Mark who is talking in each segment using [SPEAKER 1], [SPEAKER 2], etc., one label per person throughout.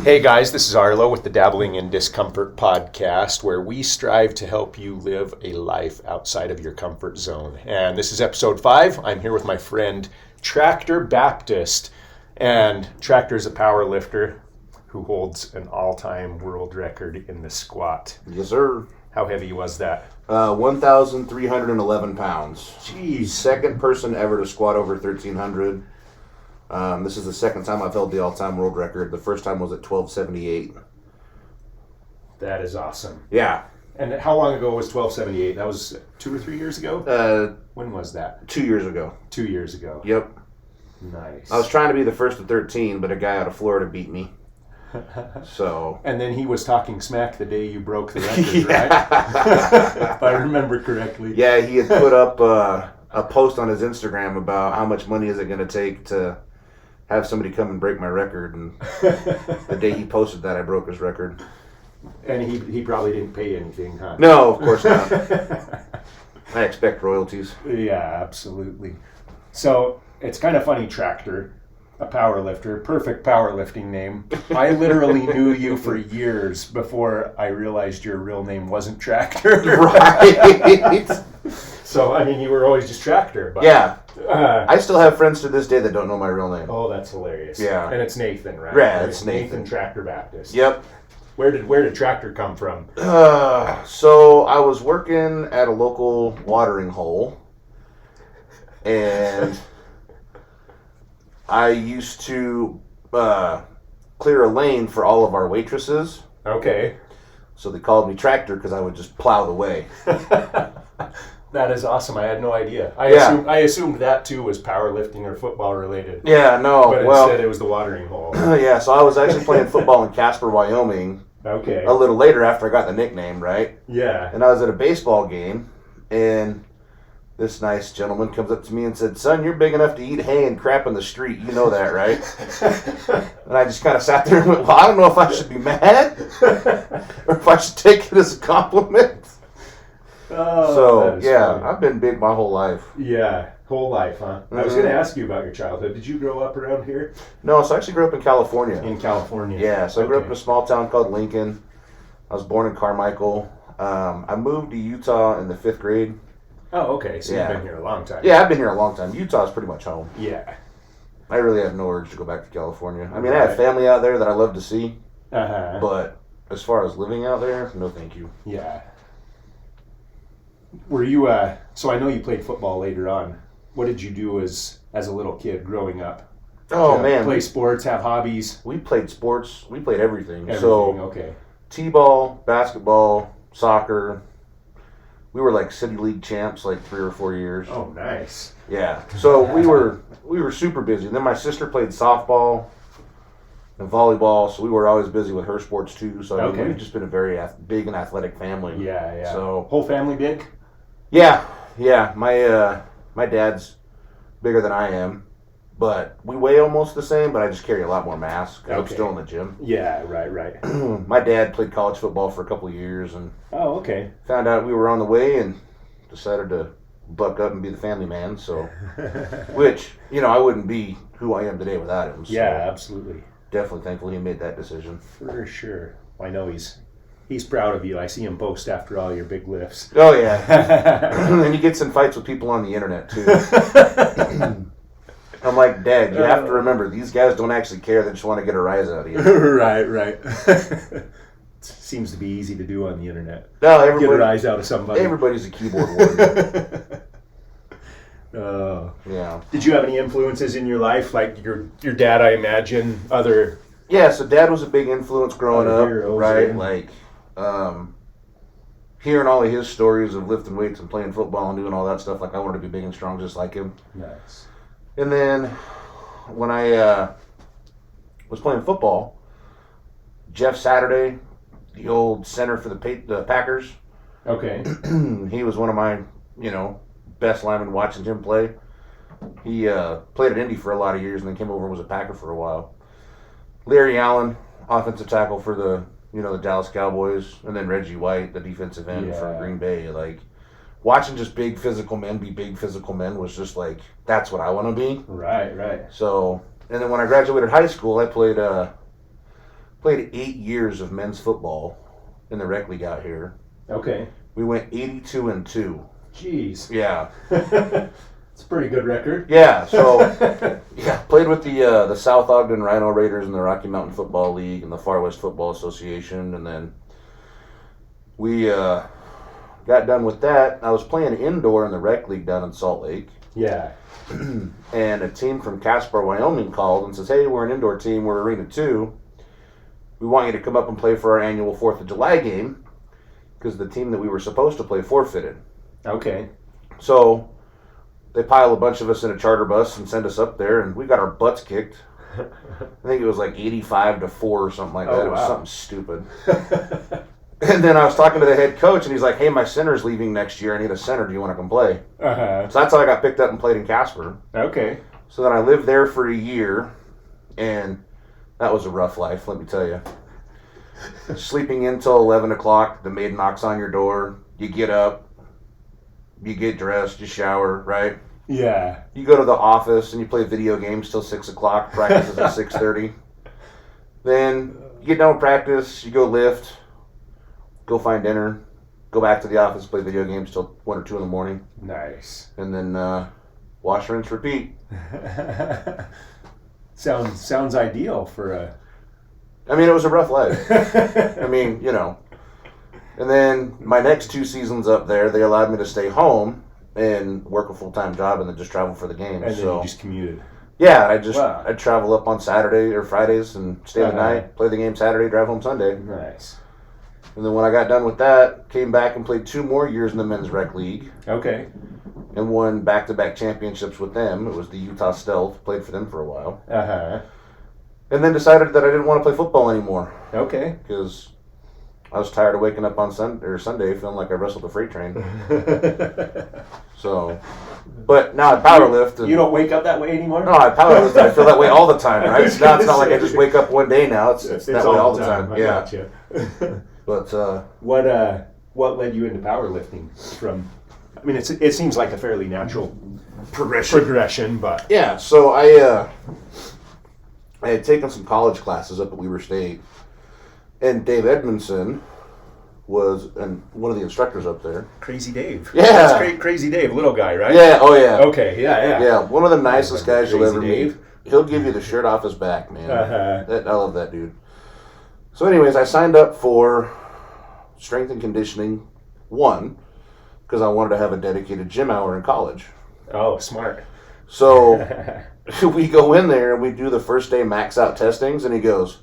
[SPEAKER 1] Hey guys, this is Arlo with the Dabbling and Discomfort podcast, where we strive to help you live a life outside of your comfort zone. And this is episode 5. I'm here with my friend Tractor Baptist. And Tractor is a power lifter who holds an all-time world record in the squat.
[SPEAKER 2] Yes, sir.
[SPEAKER 1] How heavy was that?
[SPEAKER 2] 1,311 pounds.
[SPEAKER 1] Jeez.
[SPEAKER 2] Second person ever to squat over 1,300. This is the second time I've held the all-time world record. The first time was at 1278.
[SPEAKER 1] That is awesome.
[SPEAKER 2] Yeah.
[SPEAKER 1] And how long ago was 1278? That was 2 or 3 years ago? When was that?
[SPEAKER 2] 2 years ago.
[SPEAKER 1] 2 years ago.
[SPEAKER 2] Yep.
[SPEAKER 1] Nice.
[SPEAKER 2] I was trying to be the first to 13, but a guy out of Florida beat me. So.
[SPEAKER 1] And then he was talking smack the day you broke the record, right? If I remember correctly.
[SPEAKER 2] Yeah, he had put up a post on his Instagram about how much money is it going to take to have somebody come and break my record. And the day he posted that, I broke his record.
[SPEAKER 1] And he probably didn't pay anything, huh?
[SPEAKER 2] No, of course not. I expect royalties.
[SPEAKER 1] Yeah, absolutely. So it's kind of funny, Tractor, a power lifter, perfect powerlifting name. I literally knew you for years before I realized your real name wasn't Tractor.
[SPEAKER 2] Right.
[SPEAKER 1] So, I mean, you were always just Tractor. But,
[SPEAKER 2] Yeah. I still have friends to this day that don't know my real name.
[SPEAKER 1] Oh, that's hilarious.
[SPEAKER 2] Yeah.
[SPEAKER 1] And it's Nathan, right?
[SPEAKER 2] Yeah, it's Nathan.
[SPEAKER 1] Tractor Baptist.
[SPEAKER 2] Yep.
[SPEAKER 1] Where did Tractor come from?
[SPEAKER 2] So I was working at a local watering hole, and I used to clear a lane for all of our waitresses.
[SPEAKER 1] Okay.
[SPEAKER 2] So they called me Tractor because I would just plow the way.
[SPEAKER 1] That is awesome. I had no idea. I assumed that too was powerlifting or football related.
[SPEAKER 2] Yeah, no.
[SPEAKER 1] But instead it was the watering hole.
[SPEAKER 2] Yeah, so I was actually playing football in Casper, Wyoming.
[SPEAKER 1] Okay.
[SPEAKER 2] A little later after I got the nickname, right?
[SPEAKER 1] Yeah.
[SPEAKER 2] And I was at a baseball game, and this nice gentleman comes up to me and said, "Son, you're big enough to eat hay and crap in the street. You know that, right?" And I just kind of sat there and went, "Well, I don't know if I should be mad or if I should take it as a compliment."
[SPEAKER 1] Oh,
[SPEAKER 2] So, yeah,
[SPEAKER 1] funny.
[SPEAKER 2] I've been big my whole life.
[SPEAKER 1] Yeah, whole life, huh?
[SPEAKER 2] Mm-hmm.
[SPEAKER 1] I was going to ask you about your childhood. Did you grow up around here?
[SPEAKER 2] No, so I actually grew up in California.
[SPEAKER 1] In California.
[SPEAKER 2] Yeah, so I grew up in a small town called Lincoln. I was born in Carmichael. I moved to Utah in the 5th grade.
[SPEAKER 1] Oh, okay. So
[SPEAKER 2] Yeah.
[SPEAKER 1] you've been here a long time.
[SPEAKER 2] Yeah, I've been here a long time. Utah is pretty much home.
[SPEAKER 1] Yeah.
[SPEAKER 2] I really have no urge to go back to California. I mean, I have family out there that I love to see,
[SPEAKER 1] Uh-huh.
[SPEAKER 2] but as far as living out there, no thank you.
[SPEAKER 1] Yeah. Were you, so I know you played football later on. What did you do as a little kid growing up?
[SPEAKER 2] Oh,
[SPEAKER 1] Did you
[SPEAKER 2] man.
[SPEAKER 1] play sports, have hobbies?
[SPEAKER 2] We played sports. We played everything.
[SPEAKER 1] Everything,
[SPEAKER 2] So,
[SPEAKER 1] okay.
[SPEAKER 2] t-ball, basketball, soccer. We were like city league champs like 3 or 4 years.
[SPEAKER 1] Oh, nice.
[SPEAKER 2] Yeah. So we were super busy. And then my sister played softball and volleyball, so we were always busy with her sports too. So I mean,
[SPEAKER 1] Okay.
[SPEAKER 2] we've just been a very big and athletic family.
[SPEAKER 1] Yeah, yeah.
[SPEAKER 2] So
[SPEAKER 1] Whole family big?
[SPEAKER 2] yeah. My dad's bigger than I am, but we weigh almost the same. But I just carry a lot more mass 'cause I'm
[SPEAKER 1] Okay.
[SPEAKER 2] still in the gym.
[SPEAKER 1] Yeah, right.
[SPEAKER 2] My dad played college football for a couple of years and
[SPEAKER 1] Oh, okay.
[SPEAKER 2] found out we were on the way and decided to buck up and be the family man. So, which I wouldn't be who I am today without him. So
[SPEAKER 1] Yeah, absolutely.
[SPEAKER 2] definitely thankful he made that decision.
[SPEAKER 1] For sure. I know he's proud of you. I see him post after all your big lifts.
[SPEAKER 2] Oh yeah, and he gets in fights with people on the internet too. I'm like, Dad, you have to remember these guys don't actually care; they just want to get a rise out of you.
[SPEAKER 1] Right. Seems to be easy to do on the internet.
[SPEAKER 2] No,
[SPEAKER 1] Get a rise out of somebody.
[SPEAKER 2] Everybody's a keyboard warrior. Yeah.
[SPEAKER 1] Did you have any influences in your life, like your dad? I imagine other.
[SPEAKER 2] Yeah, so Dad was a big influence growing up,
[SPEAKER 1] heroes,
[SPEAKER 2] right?
[SPEAKER 1] yeah.
[SPEAKER 2] Like, hearing all of his stories of lifting weights and playing football and doing all that stuff. Like, I wanted to be big and strong just like him.
[SPEAKER 1] Nice.
[SPEAKER 2] And then when I was playing football, Jeff Saturday, the old center for the Packers,
[SPEAKER 1] Okay.
[SPEAKER 2] he was one of my, best linemen watching him play. He played at Indy for a lot of years and then came over and was a Packer for a while. Larry Allen, offensive tackle for the Dallas Cowboys, and then Reggie White, the defensive end for Green Bay. Like, watching just big physical men be big physical men was just like, that's what I want to be.
[SPEAKER 1] Right.
[SPEAKER 2] So, and then when I graduated high school, I played played 8 years of men's football in the rec league out here.
[SPEAKER 1] Okay.
[SPEAKER 2] We went 82-2.
[SPEAKER 1] Jeez.
[SPEAKER 2] Yeah.
[SPEAKER 1] It's a pretty good record.
[SPEAKER 2] Yeah, so played with the South Ogden Rhino Raiders in the Rocky Mountain Football League and the Far West Football Association, and then we got done with that. I was playing indoor in the rec league down in Salt Lake.
[SPEAKER 1] Yeah.
[SPEAKER 2] And a team from Casper, Wyoming called and says, hey, we're an indoor team, we're Arena 2. We want you to come up and play for our annual 4th of July game because the team that we were supposed to play forfeited.
[SPEAKER 1] Okay.
[SPEAKER 2] So they pile a bunch of us in a charter bus and send us up there, and we got our butts kicked. I think it was like 85-4 or something like that.
[SPEAKER 1] Oh,
[SPEAKER 2] It was
[SPEAKER 1] wow.
[SPEAKER 2] something stupid. And then I was talking to the head coach, and he's like, hey, my center's leaving next year. I need a center. Do you want to come play?
[SPEAKER 1] Uh-huh.
[SPEAKER 2] So that's how I got picked up and played in Casper.
[SPEAKER 1] Okay.
[SPEAKER 2] So then I lived there for a year, and that was a rough life, let me tell you. Sleeping in till 11 o'clock, the maid knocks on your door, you get up, you get dressed, you shower, right?
[SPEAKER 1] Yeah.
[SPEAKER 2] You go to the office and you play video games till 6 o'clock, practice at 6:30. Then you get done with practice, you go lift, go find dinner, go back to the office, play video games till 1 or 2 in the morning,
[SPEAKER 1] Nice.
[SPEAKER 2] and then wash, rinse, repeat.
[SPEAKER 1] Sounds ideal for a...
[SPEAKER 2] I mean, it was a rough life. I mean, you know. And then my next 2 seasons up there, they allowed me to stay home and work a full-time job and then just travel for the games.
[SPEAKER 1] And then you just commuted.
[SPEAKER 2] Yeah,
[SPEAKER 1] Wow.
[SPEAKER 2] I'd travel up on Saturday or Fridays and stay the night, play the game Saturday, drive home Sunday.
[SPEAKER 1] Nice.
[SPEAKER 2] And then when I got done with that, came back and played 2 more years in the men's rec league
[SPEAKER 1] Okay.
[SPEAKER 2] and won back-to-back championships with them. It was the Utah Stealth, played for them for a while.
[SPEAKER 1] Uh-huh.
[SPEAKER 2] And then decided that I didn't want to play football anymore
[SPEAKER 1] Okay.
[SPEAKER 2] because I was tired of waking up on Sunday feeling like I wrestled a freight train. So, but now I powerlift. And,
[SPEAKER 1] You don't wake up that way anymore?
[SPEAKER 2] No, I powerlift. I feel that way all the time, right? Now it's not like I just wake up one day now. It's that way all the time.
[SPEAKER 1] I
[SPEAKER 2] Yeah.
[SPEAKER 1] gotcha.
[SPEAKER 2] But
[SPEAKER 1] What led you into powerlifting from... I mean, it seems like a fairly natural progression, but...
[SPEAKER 2] yeah, so I had taken some college classes up at Weber State, and Dave Edmondson was one of the instructors up there.
[SPEAKER 1] Crazy Dave.
[SPEAKER 2] Yeah.
[SPEAKER 1] That's Crazy Dave, little guy, right?
[SPEAKER 2] Yeah, oh yeah.
[SPEAKER 1] Okay, yeah.
[SPEAKER 2] Yeah, one of the nicest guys you'll
[SPEAKER 1] Crazy
[SPEAKER 2] ever
[SPEAKER 1] Dave.
[SPEAKER 2] meet. He'll give you the shirt off his back, man.
[SPEAKER 1] Uh-huh.
[SPEAKER 2] I love that dude. So anyways, I signed up for strength and conditioning 1 because I wanted to have a dedicated gym hour in college.
[SPEAKER 1] Oh, smart.
[SPEAKER 2] So we go in there and we do the first day max out testings, and he goes,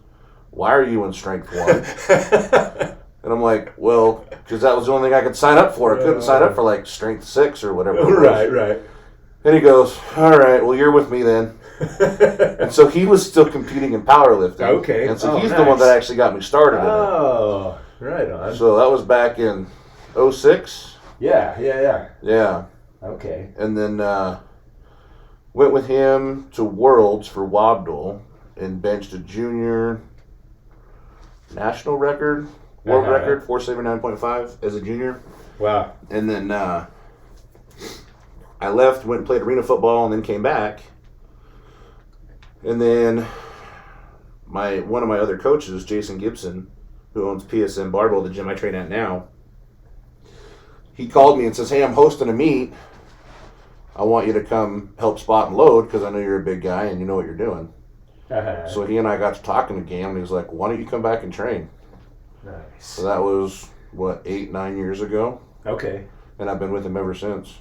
[SPEAKER 2] why are you in strength 1? And I'm like, well, because that was the only thing I could sign up for. I couldn't sign up for like strength 6 or whatever it was.
[SPEAKER 1] Right.
[SPEAKER 2] And he goes, all right, well, you're with me then. And so he was still competing in powerlifting.
[SPEAKER 1] Okay.
[SPEAKER 2] And so
[SPEAKER 1] Oh,
[SPEAKER 2] he's the
[SPEAKER 1] nice.
[SPEAKER 2] one that actually got me started in it.
[SPEAKER 1] Oh, right on.
[SPEAKER 2] So that was back in 06.
[SPEAKER 1] Yeah.
[SPEAKER 2] Yeah.
[SPEAKER 1] Okay.
[SPEAKER 2] And then went with him to Worlds for Wabdal and benched a junior national record, world record, 479.5 as a junior.
[SPEAKER 1] Wow.
[SPEAKER 2] And then I left, went and played arena football, and then came back. And then one of my other coaches, Jason Gibson, who owns PSM Barbell, the gym I train at now, he called me and says, hey, I'm hosting a meet. I want you to come help spot and load because I know you're a big guy and you know what you're doing.
[SPEAKER 1] Uh-huh.
[SPEAKER 2] So he and I got to talking again, and he was like, why don't you come back and train?
[SPEAKER 1] Nice.
[SPEAKER 2] So that was, 8-9 years ago?
[SPEAKER 1] Okay.
[SPEAKER 2] And I've been with him ever since.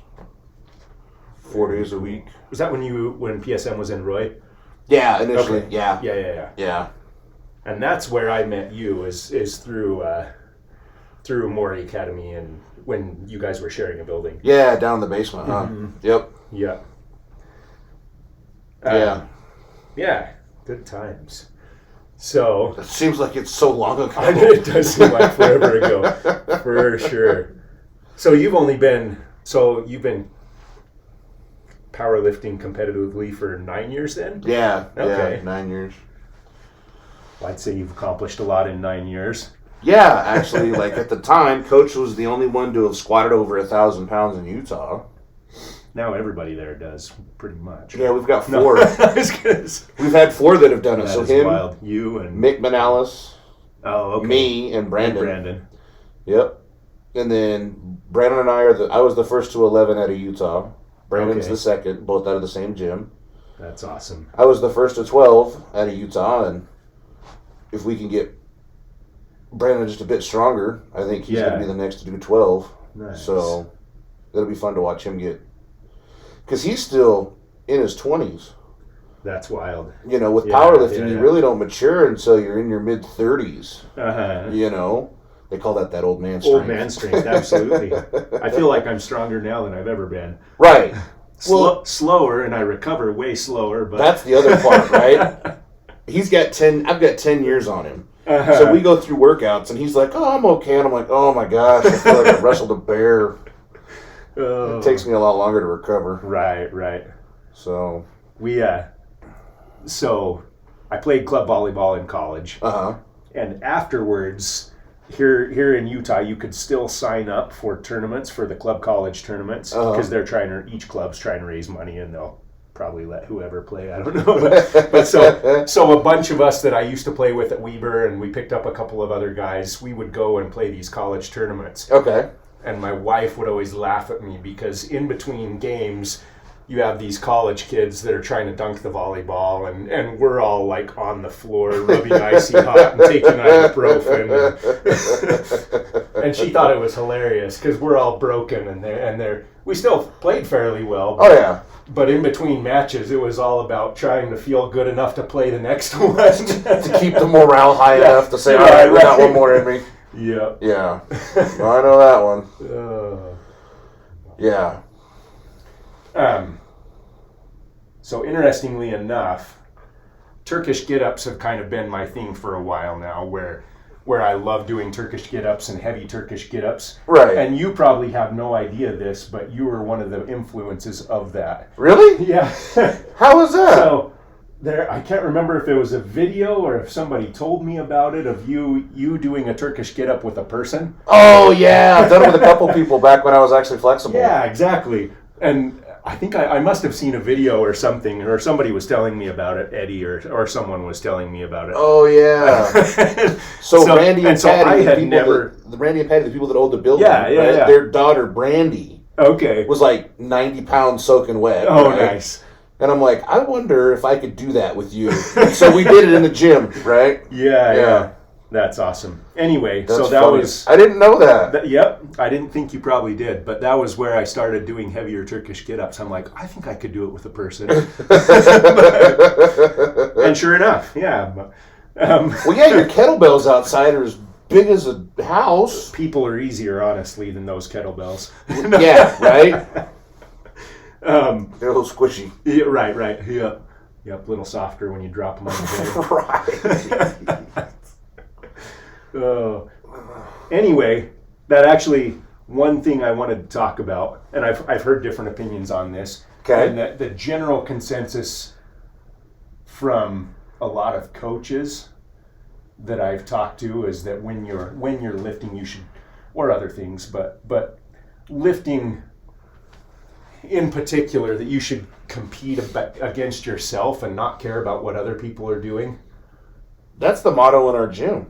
[SPEAKER 2] 4 days a week.
[SPEAKER 1] Was that when PSM was in Roy?
[SPEAKER 2] Yeah, initially.
[SPEAKER 1] Okay.
[SPEAKER 2] Yeah.
[SPEAKER 1] Yeah. And that's where I met you is through Maury Academy and when you guys were sharing a building.
[SPEAKER 2] Yeah, down in the basement, huh?
[SPEAKER 1] Mm-hmm.
[SPEAKER 2] Yep.
[SPEAKER 1] Yeah.
[SPEAKER 2] Yeah.
[SPEAKER 1] Yeah. Good times. So
[SPEAKER 2] It seems like it's so long ago.
[SPEAKER 1] it does seem like forever ago, for sure. So you've been powerlifting competitively for 9 years then?
[SPEAKER 2] Yeah.
[SPEAKER 1] Okay.
[SPEAKER 2] Yeah, 9 years.
[SPEAKER 1] Well, I'd say you've accomplished a lot in 9 years.
[SPEAKER 2] Yeah, actually, like at the time, Coach was the only one to have squatted over 1,000 pounds in Utah.
[SPEAKER 1] Now everybody there does, pretty much.
[SPEAKER 2] Yeah, we've got 4.
[SPEAKER 1] No, I was gonna say,
[SPEAKER 2] We've had 4 that have done it.
[SPEAKER 1] that
[SPEAKER 2] So
[SPEAKER 1] is
[SPEAKER 2] him,
[SPEAKER 1] wild. You and
[SPEAKER 2] Mick Manalis,
[SPEAKER 1] Oh, okay.
[SPEAKER 2] Me and Brandon.
[SPEAKER 1] And Brandon.
[SPEAKER 2] Yep. And then Brandon and I was the first to 11 out of Utah. Brandon's the second, both out of the same gym.
[SPEAKER 1] That's awesome.
[SPEAKER 2] I was the first to 12 out of Utah, and if we can get Brandon just a bit stronger, I think he's going to be the next to do 12.
[SPEAKER 1] Nice.
[SPEAKER 2] So it'll be fun to watch him get, because he's still in his 20s.
[SPEAKER 1] That's wild.
[SPEAKER 2] You know, with powerlifting, you really don't mature until you're in your mid 30s. You know, they call that old man strength.
[SPEAKER 1] Old man strength, absolutely. I feel like I'm stronger now than I've ever been.
[SPEAKER 2] Right.
[SPEAKER 1] Slower, and I recover way slower. But
[SPEAKER 2] that's the other part, right? I've got 10 years on him. So we go through workouts, and he's like, "Oh, I'm okay," and I'm like, "Oh my gosh, I feel like I wrestled a bear." It takes me a lot longer to recover.
[SPEAKER 1] Right.
[SPEAKER 2] So
[SPEAKER 1] so I played club volleyball in college, and afterwards, here in Utah, you could still sign up for tournaments, for the club college tournaments, because each club's trying to raise money, and they'll probably let whoever play. I don't know, but so a bunch of us that I used to play with at Weber, and we picked up a couple of other guys. We would go and play these college tournaments.
[SPEAKER 2] Okay.
[SPEAKER 1] And my wife would always laugh at me because in between games, you have these college kids that are trying to dunk the volleyball, and we're all like on the floor rubbing icy hot and taking ibuprofen. And she thought it was hilarious because we're all broken, and we still played fairly well. But, But in between matches, it was all about trying to feel good enough to play the next one.
[SPEAKER 2] To keep the morale high enough to say, all right, we got one more in me.
[SPEAKER 1] Yeah.
[SPEAKER 2] Yeah. Well, I know that one. Yeah.
[SPEAKER 1] So interestingly enough, Turkish get-ups have kind of been my thing for a while now, where I love doing Turkish get-ups and heavy Turkish get-ups.
[SPEAKER 2] Right.
[SPEAKER 1] And you probably have no idea this, but you were one of the influences of that.
[SPEAKER 2] Really?
[SPEAKER 1] Yeah.
[SPEAKER 2] How was that?
[SPEAKER 1] So I can't remember if it was a video or if somebody told me about it, of you doing a Turkish get-up with a person.
[SPEAKER 2] Oh, yeah. I've done it with a couple people back when I was actually flexible.
[SPEAKER 1] Yeah, exactly. And I think I must have seen a video or something, or somebody was telling me about it, Eddie, or someone was telling me about it.
[SPEAKER 2] Oh, yeah. so Randy and Patty, Randy and Patty, the people that owned the building, their daughter, Brandy, was like 90 pounds soaking wet.
[SPEAKER 1] Oh, right? Nice.
[SPEAKER 2] And I'm like, I wonder if I could do that with you. So we did it in the gym, right?
[SPEAKER 1] Yeah. That's awesome. Anyway,
[SPEAKER 2] That's
[SPEAKER 1] that
[SPEAKER 2] funny.
[SPEAKER 1] was...
[SPEAKER 2] I didn't know that.
[SPEAKER 1] Yep. I didn't think you probably did, but that was where I started doing heavier Turkish get-ups. I'm like, I think I could do it with a person. And sure enough, yeah.
[SPEAKER 2] Well, yeah, your kettlebells outside are as big as a house.
[SPEAKER 1] People are easier, honestly, than those kettlebells.
[SPEAKER 2] Yeah, right? They're a little squishy.
[SPEAKER 1] Yeah, right. Yep, a little softer when you drop them on the bed.
[SPEAKER 2] Right.
[SPEAKER 1] Anyway, that actually one thing I wanted to talk about, and I've heard different opinions on this.
[SPEAKER 2] Okay.
[SPEAKER 1] And that the general consensus from a lot of coaches that I've talked to is that when you're lifting, you should, or other things, but lifting in particular, that you should compete against yourself and not care about what other people are doing.
[SPEAKER 2] That's the motto in our gym.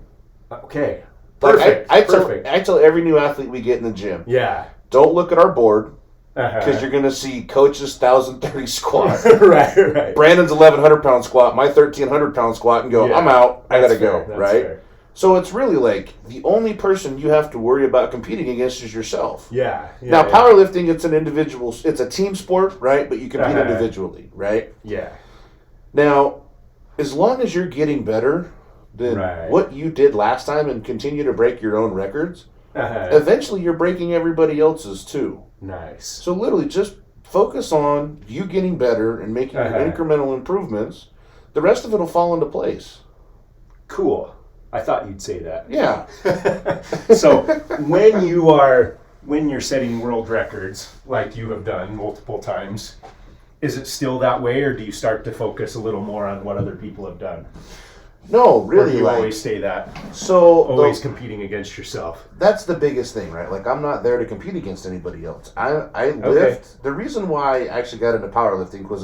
[SPEAKER 1] Okay.
[SPEAKER 2] Perfect.
[SPEAKER 1] Perfect.
[SPEAKER 2] I tell every new athlete we get in the gym.
[SPEAKER 1] Yeah.
[SPEAKER 2] Don't look at our board, because you're going to see coach's 1,030 squat.
[SPEAKER 1] Right.
[SPEAKER 2] Brandon's 1,100 pound squat, my 1,300 pound squat, and go, I'm out. I got to go. Right.
[SPEAKER 1] Fair.
[SPEAKER 2] So it's really like the only person you have to worry about competing against is yourself.
[SPEAKER 1] Yeah.
[SPEAKER 2] Now, powerlifting, it's an individual, it's a team sport, right? But you compete individually, right?
[SPEAKER 1] Yeah.
[SPEAKER 2] Now, as long as you're getting better than what you did last time and continue to break your own records, eventually you're breaking everybody else's too.
[SPEAKER 1] Nice.
[SPEAKER 2] So literally just focus on you getting better and making your incremental improvements. The rest of it will fall into place.
[SPEAKER 1] Cool. I thought you'd say that.
[SPEAKER 2] Yeah.
[SPEAKER 1] So when you're setting world records like you have done multiple times, is it still that way, or do you start to focus a little more on what other people have done?
[SPEAKER 2] No, really.
[SPEAKER 1] Or do you always stay that?
[SPEAKER 2] So
[SPEAKER 1] always competing against yourself.
[SPEAKER 2] That's the biggest thing, right? Like, I'm not there to compete against anybody else. I lift. The reason why I actually got into powerlifting was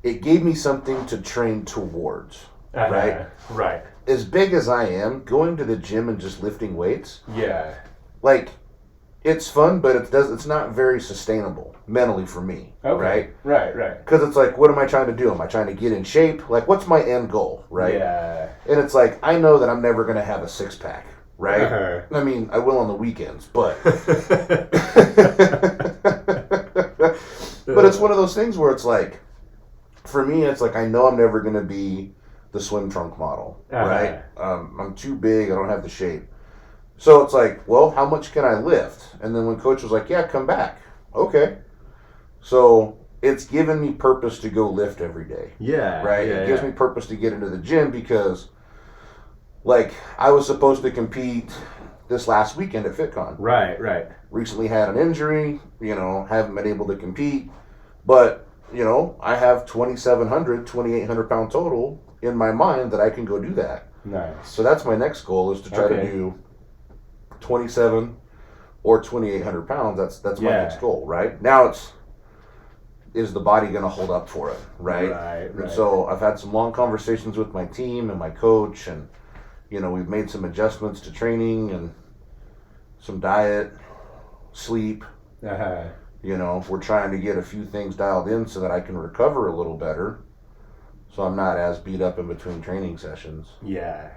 [SPEAKER 2] it gave me something to train towards, right?
[SPEAKER 1] Right.
[SPEAKER 2] as big as I am, going to the gym and just lifting weights,
[SPEAKER 1] Yeah.
[SPEAKER 2] like, it's fun, but it's not very sustainable mentally for me.
[SPEAKER 1] Okay. Right.
[SPEAKER 2] Because it's like, what am I trying to do? Am I trying to get in shape? Like, what's my end goal, right?
[SPEAKER 1] Yeah.
[SPEAKER 2] And it's like, I know that I'm never going to have a six-pack, right?
[SPEAKER 1] Uh-huh.
[SPEAKER 2] I mean, I will on the weekends, but... But it's one of those things where it's like, for me, it's like, I know I'm never going to be the swim trunk model, right? I'm too big. I don't have the shape. So it's like, well, how much can I lift? And then when coach was like, yeah, come back. Okay. So it's given me purpose to go lift every day.
[SPEAKER 1] Yeah.
[SPEAKER 2] Right? It gives me purpose to get into the gym because, like, I was supposed to compete this last weekend at FitCon.
[SPEAKER 1] Right.
[SPEAKER 2] Recently had an injury, haven't been able to compete. But, I have 2,800 pound total in my mind that I can go do that.
[SPEAKER 1] Nice.
[SPEAKER 2] So that's my next goal, is to try to do 27 or 2,800 pounds. That's my next goal, right? Now is the body going to hold up for it, right?
[SPEAKER 1] Right.
[SPEAKER 2] And so I've had some long conversations with my team and my coach, and we've made some adjustments to training and some diet, sleep. We're trying to get a few things dialed in so that I can recover a little better, so I'm not as beat up in between training sessions.
[SPEAKER 1] Yeah.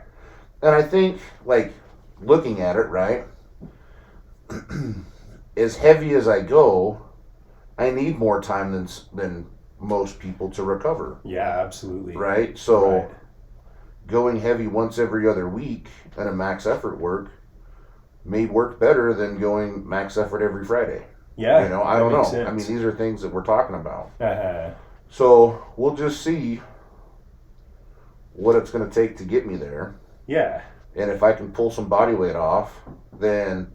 [SPEAKER 2] And I think, like, looking at it, right, as heavy as I go, I need more time than most people to recover.
[SPEAKER 1] Yeah, absolutely.
[SPEAKER 2] Right? So going heavy once every other week at a max effort work may work better than going max effort every Friday.
[SPEAKER 1] Yeah.
[SPEAKER 2] I don't know.
[SPEAKER 1] Sense.
[SPEAKER 2] I mean, these are things that we're talking about.
[SPEAKER 1] Uh-huh.
[SPEAKER 2] So we'll just see what it's going to take to get me there.
[SPEAKER 1] Yeah.
[SPEAKER 2] And if I can pull some body weight off, then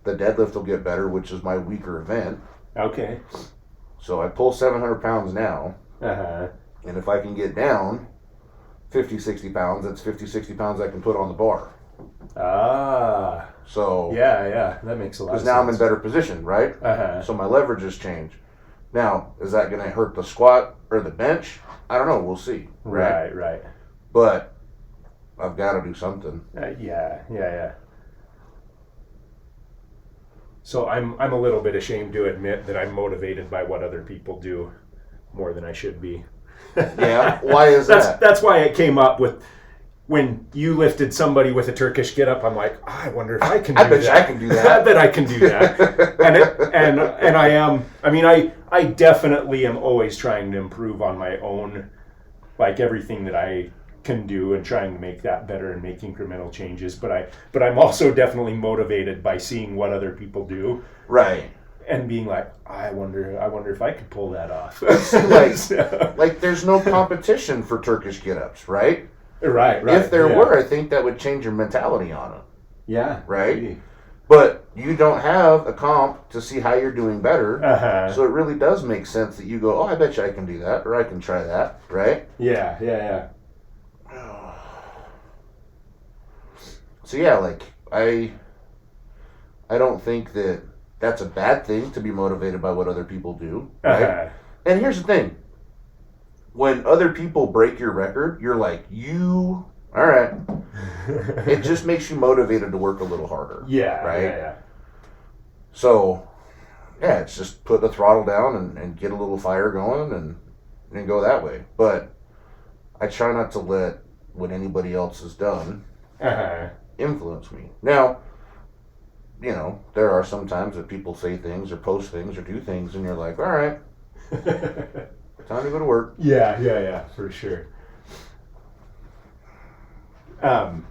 [SPEAKER 2] the deadlift will get better, which is my weaker event.
[SPEAKER 1] Okay.
[SPEAKER 2] So I pull 700 pounds now.
[SPEAKER 1] Uh-huh.
[SPEAKER 2] And if I can get down 50, 60 pounds, that's 50, 60 pounds I can put on the bar.
[SPEAKER 1] Ah.
[SPEAKER 2] So.
[SPEAKER 1] Yeah. That makes a lot of sense.
[SPEAKER 2] Because now I'm in better position, right?
[SPEAKER 1] Uh-huh.
[SPEAKER 2] So my leverage has changed. Now, is that going to hurt the squat or the bench? I don't know. We'll see.
[SPEAKER 1] Right.
[SPEAKER 2] But I've got to do something.
[SPEAKER 1] Yeah. So I'm a little bit ashamed to admit that I'm motivated by what other people do more than I should be.
[SPEAKER 2] Yeah? Why is that?
[SPEAKER 1] That's why it came up with when you lifted somebody with a Turkish get-up. I'm like, I wonder if I can do that.
[SPEAKER 2] I bet I can do that.
[SPEAKER 1] I bet I can do that. and I am. I mean, I definitely am always trying to improve on my own, like everything that I can do, and trying to make that better and make incremental changes. But I'm also definitely motivated by seeing what other people do.
[SPEAKER 2] Right.
[SPEAKER 1] And being like, I wonder if I could pull that off.
[SPEAKER 2] like there's no competition for Turkish get-ups, right?
[SPEAKER 1] Right.
[SPEAKER 2] If there were, I think that would change your mentality on it.
[SPEAKER 1] Yeah.
[SPEAKER 2] Right?
[SPEAKER 1] Maybe.
[SPEAKER 2] But you don't have a comp to see how you're doing better.
[SPEAKER 1] Uh-huh.
[SPEAKER 2] So it really does make sense that you go, oh, I bet you I can do that, or I can try that, right?
[SPEAKER 1] Yeah.
[SPEAKER 2] So yeah, like, I don't think that that's a bad thing to be motivated by what other people do, right?
[SPEAKER 1] Uh-huh.
[SPEAKER 2] And here's the thing. When other people break your record, you're like, all right. It just makes you motivated to work a little harder.
[SPEAKER 1] Yeah.
[SPEAKER 2] Right?
[SPEAKER 1] Yeah.
[SPEAKER 2] So, yeah, it's just put the throttle down and get a little fire going and go that way. But I try not to let what anybody else has done influence me. Now, there are some times that people say things or post things or do things, and you're like, all right, time to go to work.
[SPEAKER 1] Yeah, for sure. Trying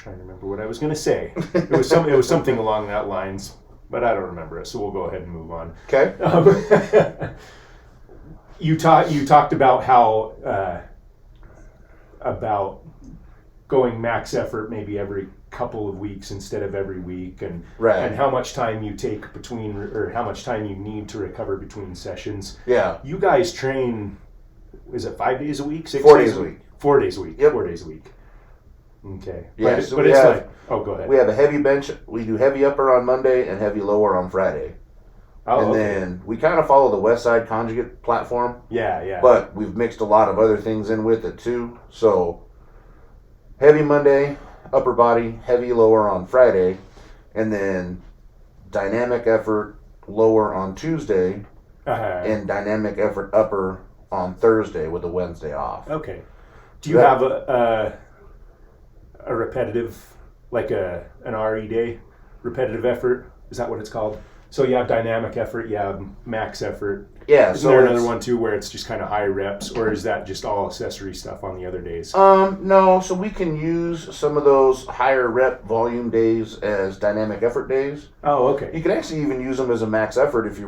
[SPEAKER 1] to remember what I was going to say. It was something along that lines, but I don't remember it. So we'll go ahead and move on.
[SPEAKER 2] Okay.
[SPEAKER 1] You talked about how about going max effort maybe every couple of weeks instead of every week, and how much time you take between, or how much time you need to recover between sessions.
[SPEAKER 2] Yeah.
[SPEAKER 1] You guys train, is it 5 days a week?
[SPEAKER 2] 4 days a week.
[SPEAKER 1] 4 days a week.
[SPEAKER 2] Yep.
[SPEAKER 1] 4 days a week. Okay.
[SPEAKER 2] Yeah,
[SPEAKER 1] But it's like, oh, go ahead.
[SPEAKER 2] We have a heavy bench. We do heavy upper on Monday and heavy lower on Friday.
[SPEAKER 1] Oh,
[SPEAKER 2] and then we kind of follow the West Side Conjugate platform.
[SPEAKER 1] Yeah.
[SPEAKER 2] But we've mixed a lot of other things in with it too. So heavy Monday, upper body, heavy lower on Friday, and then dynamic effort lower on Tuesday, and dynamic effort upper on Thursday with a Wednesday off.
[SPEAKER 1] Okay. Do you have a repetitive, like an RE day, repetitive effort? Is that what it's called? So you have dynamic effort, you have max effort.
[SPEAKER 2] Yeah.
[SPEAKER 1] Isn't there another one too where it's just kind of high reps, or is that just all accessory stuff on the other days?
[SPEAKER 2] No. So we can use some of those higher rep volume days as dynamic effort days.
[SPEAKER 1] Oh, okay.
[SPEAKER 2] You can actually even use them as a max effort if you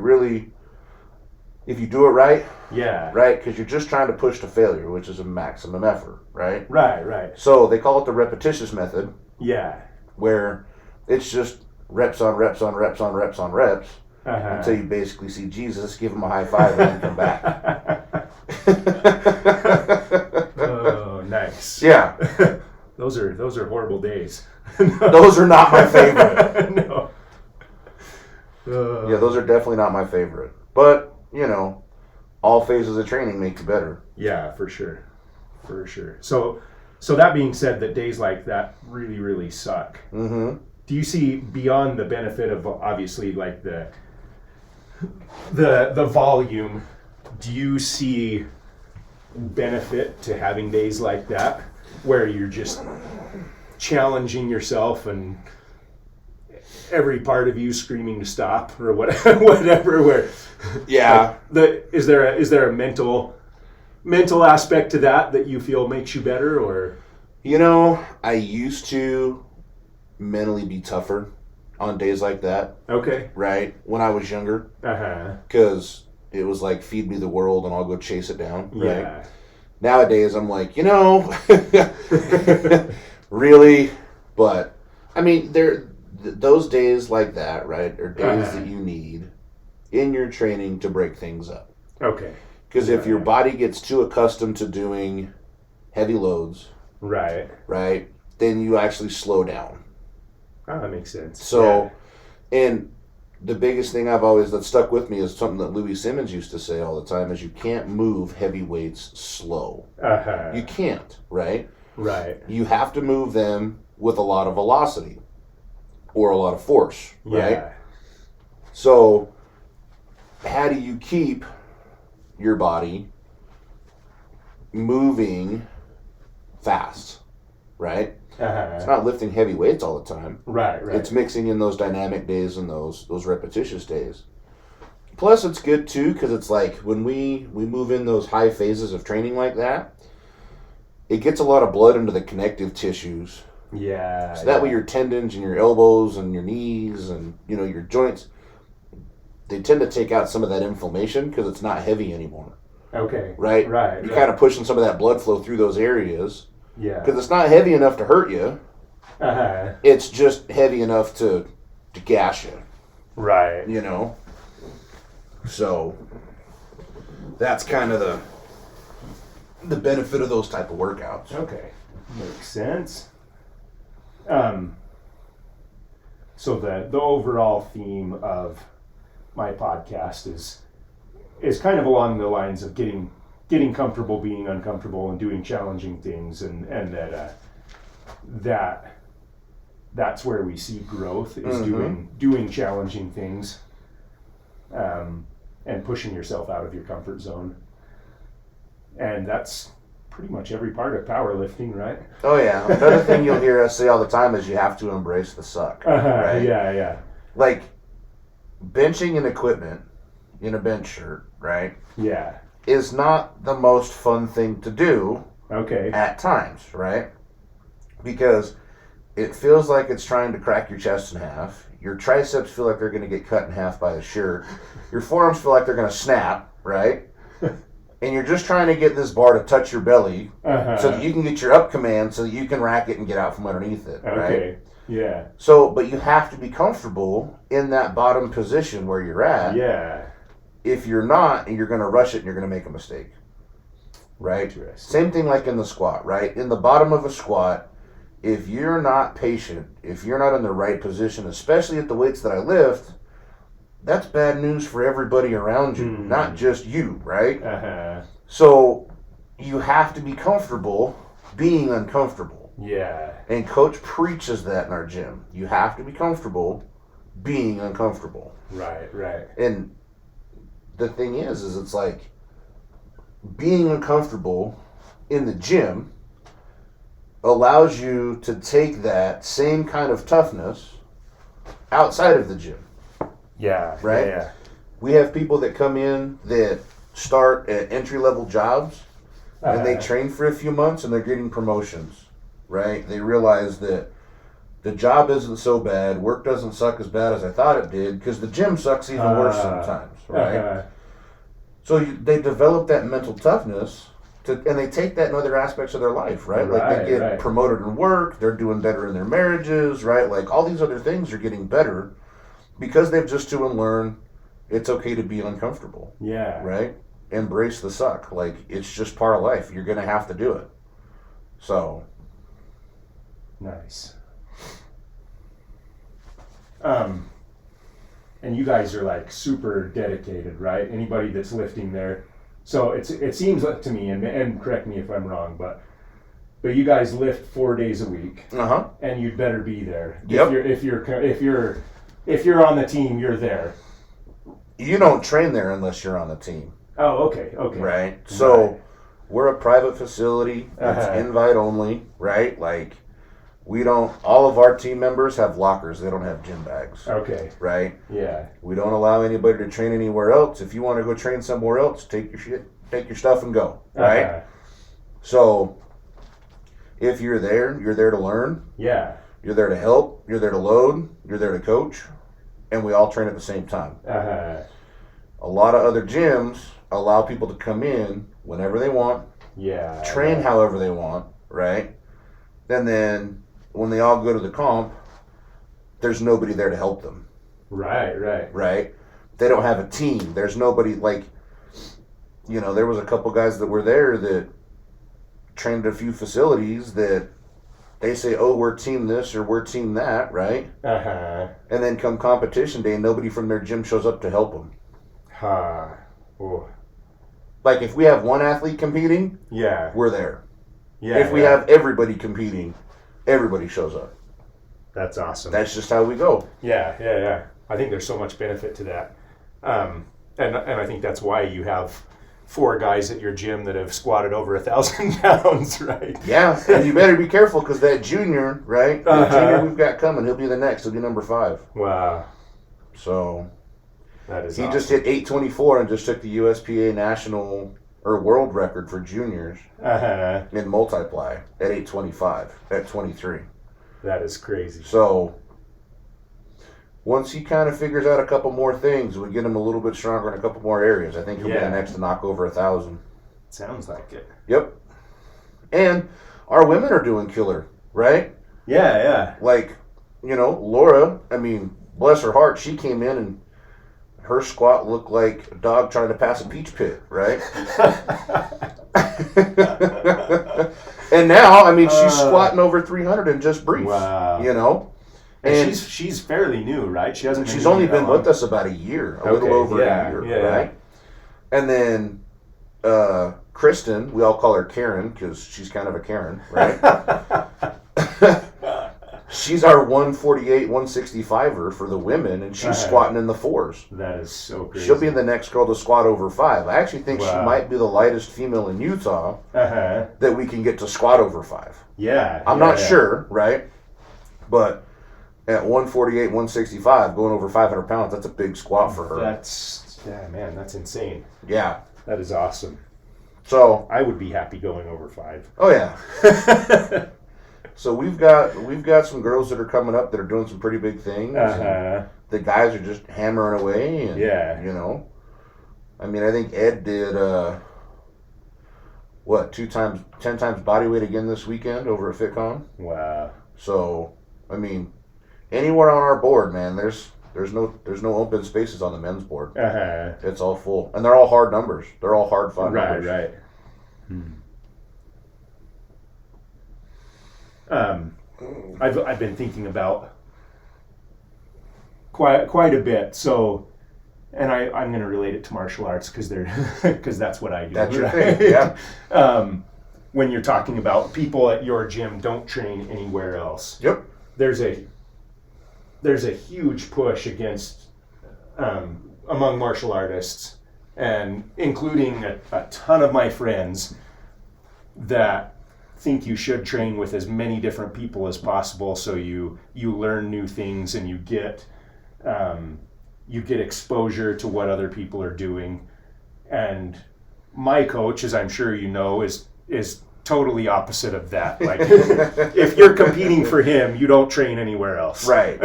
[SPEAKER 2] do it right.
[SPEAKER 1] Yeah.
[SPEAKER 2] Right? Because you're just trying to push to failure, which is a maximum effort, right?
[SPEAKER 1] Right.
[SPEAKER 2] So they call it the repetitious method.
[SPEAKER 1] Yeah.
[SPEAKER 2] Where it's just reps on reps on reps on reps on reps until you basically see Jesus, give him a high five, and then come back.
[SPEAKER 1] Oh, nice.
[SPEAKER 2] Yeah.
[SPEAKER 1] Those are horrible days.
[SPEAKER 2] Those are not my favorite.
[SPEAKER 1] No.
[SPEAKER 2] Yeah, those are definitely not my favorite. But, all phases of training make you better.
[SPEAKER 1] Yeah, for sure. So that being said, that days like that really, really suck.
[SPEAKER 2] Mm-hmm.
[SPEAKER 1] Do you see, beyond the benefit of obviously like the volume, do you see benefit to having days like that where you're just challenging yourself and every part of you screaming to stop or whatever? Where
[SPEAKER 2] yeah,
[SPEAKER 1] is there a mental aspect to that you feel makes you better? Or
[SPEAKER 2] I used to mentally be tougher on days like that.
[SPEAKER 1] Okay.
[SPEAKER 2] Right? When I was younger. Because it was like, feed me the world and I'll go chase it down. Right?
[SPEAKER 1] Yeah.
[SPEAKER 2] Nowadays, I'm like, really? But, I mean, those days like that, right, are days that you need in your training to break things up.
[SPEAKER 1] Okay.
[SPEAKER 2] Because if your body gets too accustomed to doing heavy loads,
[SPEAKER 1] right,
[SPEAKER 2] then you actually slow down.
[SPEAKER 1] Oh, that makes sense.
[SPEAKER 2] So, and the biggest thing that stuck with me is something that Louis Simmons used to say all the time is you can't move heavy weights slow. You can't, right?
[SPEAKER 1] Right.
[SPEAKER 2] You have to move them with a lot of velocity or a lot of force, right?
[SPEAKER 1] Yeah.
[SPEAKER 2] So, how do you keep your body moving fast, right? It's not lifting heavy weights all the time.
[SPEAKER 1] Right.
[SPEAKER 2] It's mixing in those dynamic days and those repetitious days. Plus, it's good too because it's like when we move in those high phases of training like that, it gets a lot of blood into the connective tissues.
[SPEAKER 1] Yeah.
[SPEAKER 2] So that way your tendons and your elbows and your knees and your joints, they tend to take out some of that inflammation because it's not heavy anymore.
[SPEAKER 1] Okay.
[SPEAKER 2] Right? You're kind of pushing some of that blood flow through those areas.
[SPEAKER 1] Yeah.
[SPEAKER 2] Because it's not heavy enough to hurt you. It's just heavy enough to gash you.
[SPEAKER 1] Right.
[SPEAKER 2] So that's kind of the benefit of those type of workouts.
[SPEAKER 1] Okay. Makes sense. So the overall theme of my podcast is kind of along the lines of getting comfortable being uncomfortable and doing challenging things, and that's where we see growth is doing challenging things, and pushing yourself out of your comfort zone. And that's pretty much every part of powerlifting, right?
[SPEAKER 2] Oh yeah. Another thing you'll hear us say all the time is you have to embrace the suck. Right?
[SPEAKER 1] Yeah.
[SPEAKER 2] Like benching an equipment in a bench shirt, right?
[SPEAKER 1] Yeah.
[SPEAKER 2] Is not the most fun thing to do.
[SPEAKER 1] Okay.
[SPEAKER 2] At times, right? Because it feels like it's trying to crack your chest in half. Your triceps feel like they're going to get cut in half by the shirt. Your forearms feel like they're going to snap, right? And you're just trying to get this bar to touch your belly so that you can get your up command so that you can rack it and get out from underneath it, right?
[SPEAKER 1] Okay. Yeah.
[SPEAKER 2] So, but you have to be comfortable in that bottom position where you're at.
[SPEAKER 1] Yeah.
[SPEAKER 2] If you're not, and you're going to rush it and you're going to make a mistake, right? Same thing like in the squat, right? In the bottom of a squat, if you're not patient, if you're not in the right position, especially at the weights that I lift, that's bad news for everybody around you, not just you, right? So you have to be comfortable being uncomfortable.
[SPEAKER 1] Yeah.
[SPEAKER 2] And coach preaches that in our gym. You have to be comfortable being uncomfortable.
[SPEAKER 1] Right, right.
[SPEAKER 2] And the thing is it's like being uncomfortable in the gym allows you to take that same kind of toughness outside of the gym.
[SPEAKER 1] Yeah.
[SPEAKER 2] Right?
[SPEAKER 1] Yeah.
[SPEAKER 2] We have people that come in that start at entry-level jobs and they train for a few months and they're getting promotions, right? They realize that the job isn't so bad, work doesn't suck as bad as I thought it did, because the gym sucks even worse sometimes, right? So they develop that mental toughness, and they take that in other aspects of their life, right? Like they get promoted in work, they're doing better in their marriages, right? Like all these other things are getting better because they've just to learn it's okay to be uncomfortable.
[SPEAKER 1] Yeah.
[SPEAKER 2] Right? Embrace the suck. Like, it's just part of life. You're going to have to do it. So.
[SPEAKER 1] Nice. And you guys are like super dedicated, right? Anybody that's lifting there. So it seems like to me, and correct me if I'm wrong, but you guys lift 4 days a week.
[SPEAKER 2] Uh-huh.
[SPEAKER 1] And you'd better be there.
[SPEAKER 2] Yep.
[SPEAKER 1] If you're on the team, you're there.
[SPEAKER 2] You don't train there unless you're on the team.
[SPEAKER 1] Oh, okay.
[SPEAKER 2] Right? So we're a private facility. It's invite only, right? Like, all of our team members have lockers. They don't have gym bags.
[SPEAKER 1] Okay.
[SPEAKER 2] Right?
[SPEAKER 1] Yeah.
[SPEAKER 2] We don't allow anybody to train anywhere else. If you want to go train somewhere else, take your stuff and go. Right? So if you're there to learn.
[SPEAKER 1] Yeah.
[SPEAKER 2] You're there to help. You're there to load. You're there to coach. And we all train at the same time. A lot of other gyms allow people to come in whenever they want.
[SPEAKER 1] Yeah.
[SPEAKER 2] Train however they want, right? And then when they all go to the comp, there's nobody there to help them. Right? They don't have a team. There's nobody, like, there was a couple guys that were there that trained at a few facilities that they say, oh, we're team this or we're team that, right? And then come competition day, nobody from their gym shows up to help them. Like, if we have one athlete competing, we're there. If we have everybody competing, everybody shows up.
[SPEAKER 1] That's awesome.
[SPEAKER 2] That's just how we go.
[SPEAKER 1] Yeah. I think there's so much benefit to that. And I think that's why you have 4 guys at your gym that have squatted over 1,000 pounds, right?
[SPEAKER 2] Yeah, and you better be careful because that junior, right? The junior we've got coming, he'll be the next. He'll be number 5.
[SPEAKER 1] Wow.
[SPEAKER 2] So
[SPEAKER 1] that is
[SPEAKER 2] he
[SPEAKER 1] awesome.
[SPEAKER 2] just hit 824 and just took the USPA national or world record for juniors in multiply at 825 at 23.
[SPEAKER 1] That is crazy.
[SPEAKER 2] So once he kind of figures out a couple more things, we get him a little bit stronger in a couple more areas. I think he'll be the next to knock over 1,000.
[SPEAKER 1] Sounds like it.
[SPEAKER 2] Yep. And our women are doing killer, right?
[SPEAKER 1] Yeah.
[SPEAKER 2] Like, Laura, I mean, bless her heart, she came in and her squat looked like a dog trying to pass a peach pit, right? And now, I mean, she's squatting over 300 in just briefs.
[SPEAKER 1] Wow. And she's fairly new, right?
[SPEAKER 2] She's only been with us about a year, a little over a year, right? And then Kristen, we all call her Karen because she's kind of a Karen, right? She's our 148, 165er for the women, and she's squatting in the 4s.
[SPEAKER 1] That is so crazy.
[SPEAKER 2] She'll be the next girl to squat over 5. I actually think she might be the lightest female in Utah that we can get to squat over 5.
[SPEAKER 1] Yeah.
[SPEAKER 2] I'm not sure, right? But at 148, 165, going over 500 pounds, that's a big squat for her.
[SPEAKER 1] That's insane.
[SPEAKER 2] Yeah.
[SPEAKER 1] That is awesome.
[SPEAKER 2] So
[SPEAKER 1] I would be happy going over 5.
[SPEAKER 2] Oh, yeah. So we've got some girls that are coming up that are doing some pretty big things. The guys are just hammering away, and I mean, I think Ed did 10 times body weight again this weekend over at FitCon.
[SPEAKER 1] Wow.
[SPEAKER 2] So I mean, anywhere on our board, man, there's no open spaces on the men's board. It's all full, and they're all hard numbers. They're all hard fought numbers.
[SPEAKER 1] Right. I've been thinking about quite a bit. So, and I'm going to relate it to martial arts because that's what I do.
[SPEAKER 2] That's your thing, yeah.
[SPEAKER 1] when you're talking about people at your gym don't train anywhere else.
[SPEAKER 2] Yep.
[SPEAKER 1] There's a huge push against among martial artists, and including a ton of my friends that think you should train with as many different people as possible, so you learn new things and you get exposure to what other people are doing. And my coach, as I'm sure you know, is totally opposite of that. Like, if you're competing for him, you don't train anywhere else.
[SPEAKER 2] Right.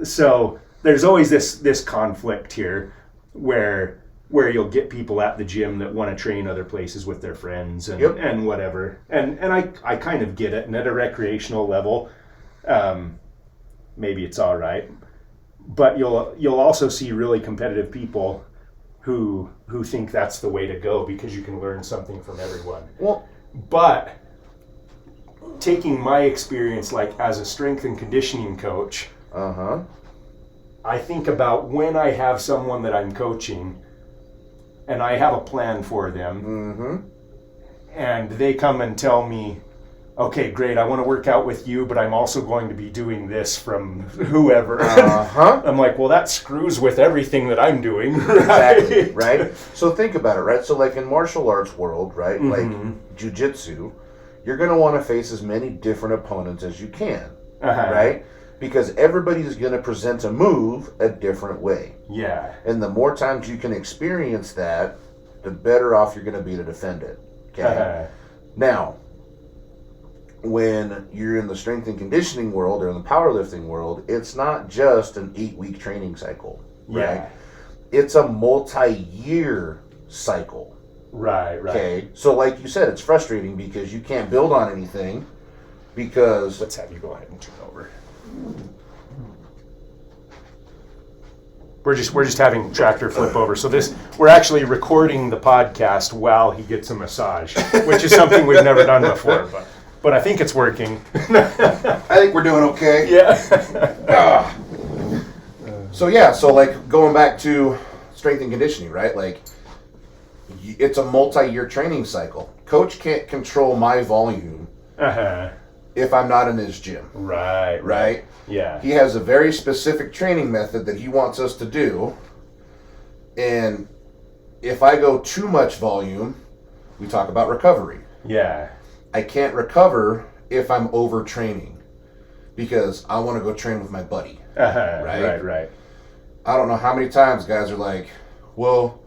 [SPEAKER 1] So there's always this conflict here where you'll get people at the gym that want to train other places with their friends and whatever. And I kind of get it. And at a recreational level, maybe it's all right. But you'll also see really competitive people who think that's the way to go because you can learn something from everyone.
[SPEAKER 2] Well,
[SPEAKER 1] but taking my experience, like as a strength and conditioning coach, I think about when I have someone that I'm coaching and I have a plan for them, and they come and tell me, okay, great, I want to work out with you, but I'm also going to be doing this from whoever. I'm like, well, that screws with everything that I'm doing. Right?
[SPEAKER 2] Exactly, right? So think about it, right? So like in martial arts world, right? Like jiu-jitsu, you're going to want to face as many different opponents as you can, right? Because everybody's going to present a move a different way.
[SPEAKER 1] Yeah.
[SPEAKER 2] And the more times you can experience that, the better off you're going to be to defend it. Okay. Now, when you're in the strength and conditioning world or in the powerlifting world, it's not just an 8-week training cycle, right?
[SPEAKER 1] Yeah.
[SPEAKER 2] It's a multi-year cycle.
[SPEAKER 1] Right.
[SPEAKER 2] Okay. So like you said, it's frustrating because you can't build on anything because...
[SPEAKER 1] Let's have you go ahead and turn over. We're just having Tractor flip over. So we're actually recording the podcast while he gets a massage, which is something we've never done before, but I think it's working.
[SPEAKER 2] I think we're doing okay.
[SPEAKER 1] Yeah.
[SPEAKER 2] So like going back to strength and conditioning, right? Like it's a multi-year training cycle. Coach can't control my volume if I'm not in his gym. Right?
[SPEAKER 1] Yeah.
[SPEAKER 2] He has a very specific training method that he wants us to do. And if I go too much volume, we talk about recovery.
[SPEAKER 1] Yeah.
[SPEAKER 2] I can't recover if I'm overtraining because I want to go train with my buddy. Right. I don't know how many times guys are like, well,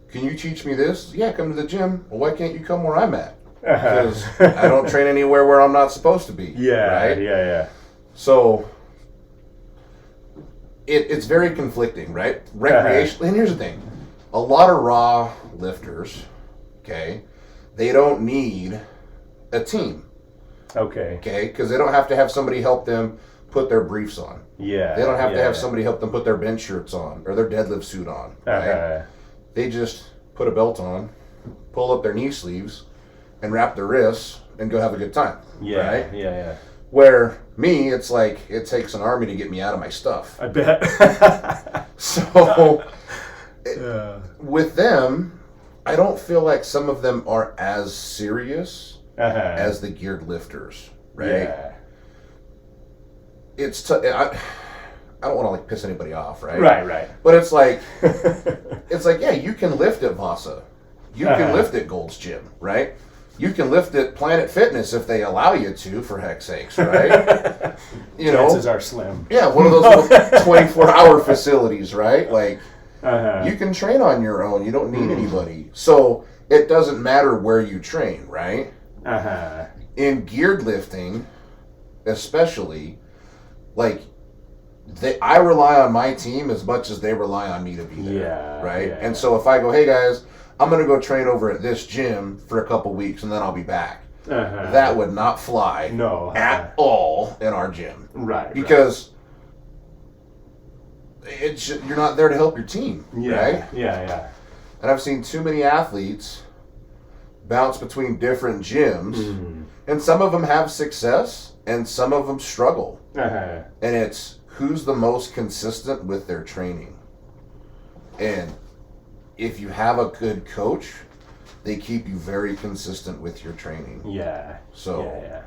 [SPEAKER 2] can you teach me this? Yeah, come to the gym. Well, why can't you come where I'm at? Because I don't train anywhere where I'm not supposed to be.
[SPEAKER 1] Yeah,
[SPEAKER 2] right?
[SPEAKER 1] Yeah.
[SPEAKER 2] So it's very conflicting, right? Recreation. And here's the thing. A lot of raw lifters, okay, they don't need a team. Okay, because they don't have to have somebody help them put their briefs on.
[SPEAKER 1] Yeah.
[SPEAKER 2] They don't have to have somebody help them put their bench shirts on or their deadlift suit on. Right? They just put a belt on, pull up their knee sleeves, and wrap their wrists and go have a good time.
[SPEAKER 1] Yeah.
[SPEAKER 2] Right?
[SPEAKER 1] Yeah.
[SPEAKER 2] Where me, it's like it takes an army to get me out of my stuff.
[SPEAKER 1] I bet.
[SPEAKER 2] So with them, I don't feel like some of them are as serious as the geared lifters, right?
[SPEAKER 1] Yeah.
[SPEAKER 2] It's I don't want to like piss anybody off, right?
[SPEAKER 1] Right.
[SPEAKER 2] But it's like yeah, you can lift at Vasa, you can lift at Gold's Gym, right? You can lift at Planet Fitness if they allow you to, for heck's sakes, right?
[SPEAKER 1] Chances are slim.
[SPEAKER 2] Yeah, one of those little 24-hour facilities, right? Like, you can train on your own. You don't need anybody. So it doesn't matter where you train, right? In geared lifting, especially, like, I rely on my team as much as they rely on me to be there, right? And so if I go, hey guys, I'm going to go train over at this gym for a couple weeks and then I'll be back. That would not fly at all in our gym.
[SPEAKER 1] Right.
[SPEAKER 2] Because you're not there to help your team, right?
[SPEAKER 1] Yeah.
[SPEAKER 2] And I've seen too many athletes bounce between different gyms, and some of them have success and some of them struggle. And it's who's the most consistent with their training. And if you have a good coach they keep you very consistent with your training.
[SPEAKER 1] Yeah.
[SPEAKER 2] So,
[SPEAKER 1] yeah.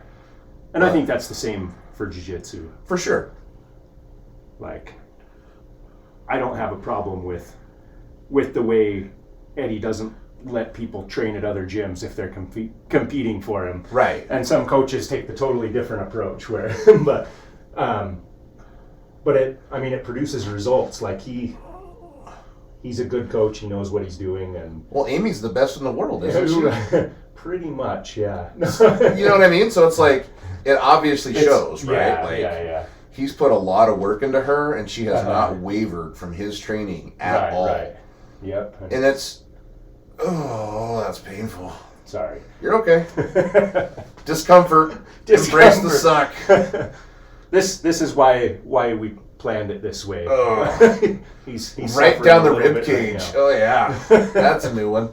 [SPEAKER 1] And I think that's the same for jiu-jitsu.
[SPEAKER 2] For sure.
[SPEAKER 1] Like, I don't have a problem with the way Eddie doesn't let people train at other gyms if they're competing for him.
[SPEAKER 2] Right.
[SPEAKER 1] And some coaches take the totally different approach where, but it produces results. Like he's a good coach. He knows what he's doing. And
[SPEAKER 2] well, Amy's the best in the world, isn't she?
[SPEAKER 1] Pretty much, yeah.
[SPEAKER 2] You know what I mean? So it's like, it obviously shows, right?
[SPEAKER 1] Yeah,
[SPEAKER 2] like,
[SPEAKER 1] yeah.
[SPEAKER 2] He's put a lot of work into her, and she has not wavered from his training at all. Right.
[SPEAKER 1] Yep.
[SPEAKER 2] And that's painful.
[SPEAKER 1] Sorry.
[SPEAKER 2] You're okay. Discomfort. Embrace the suck.
[SPEAKER 1] This is why we planned it this way. He's
[SPEAKER 2] right down the rib cage. Right, oh yeah, that's a new one.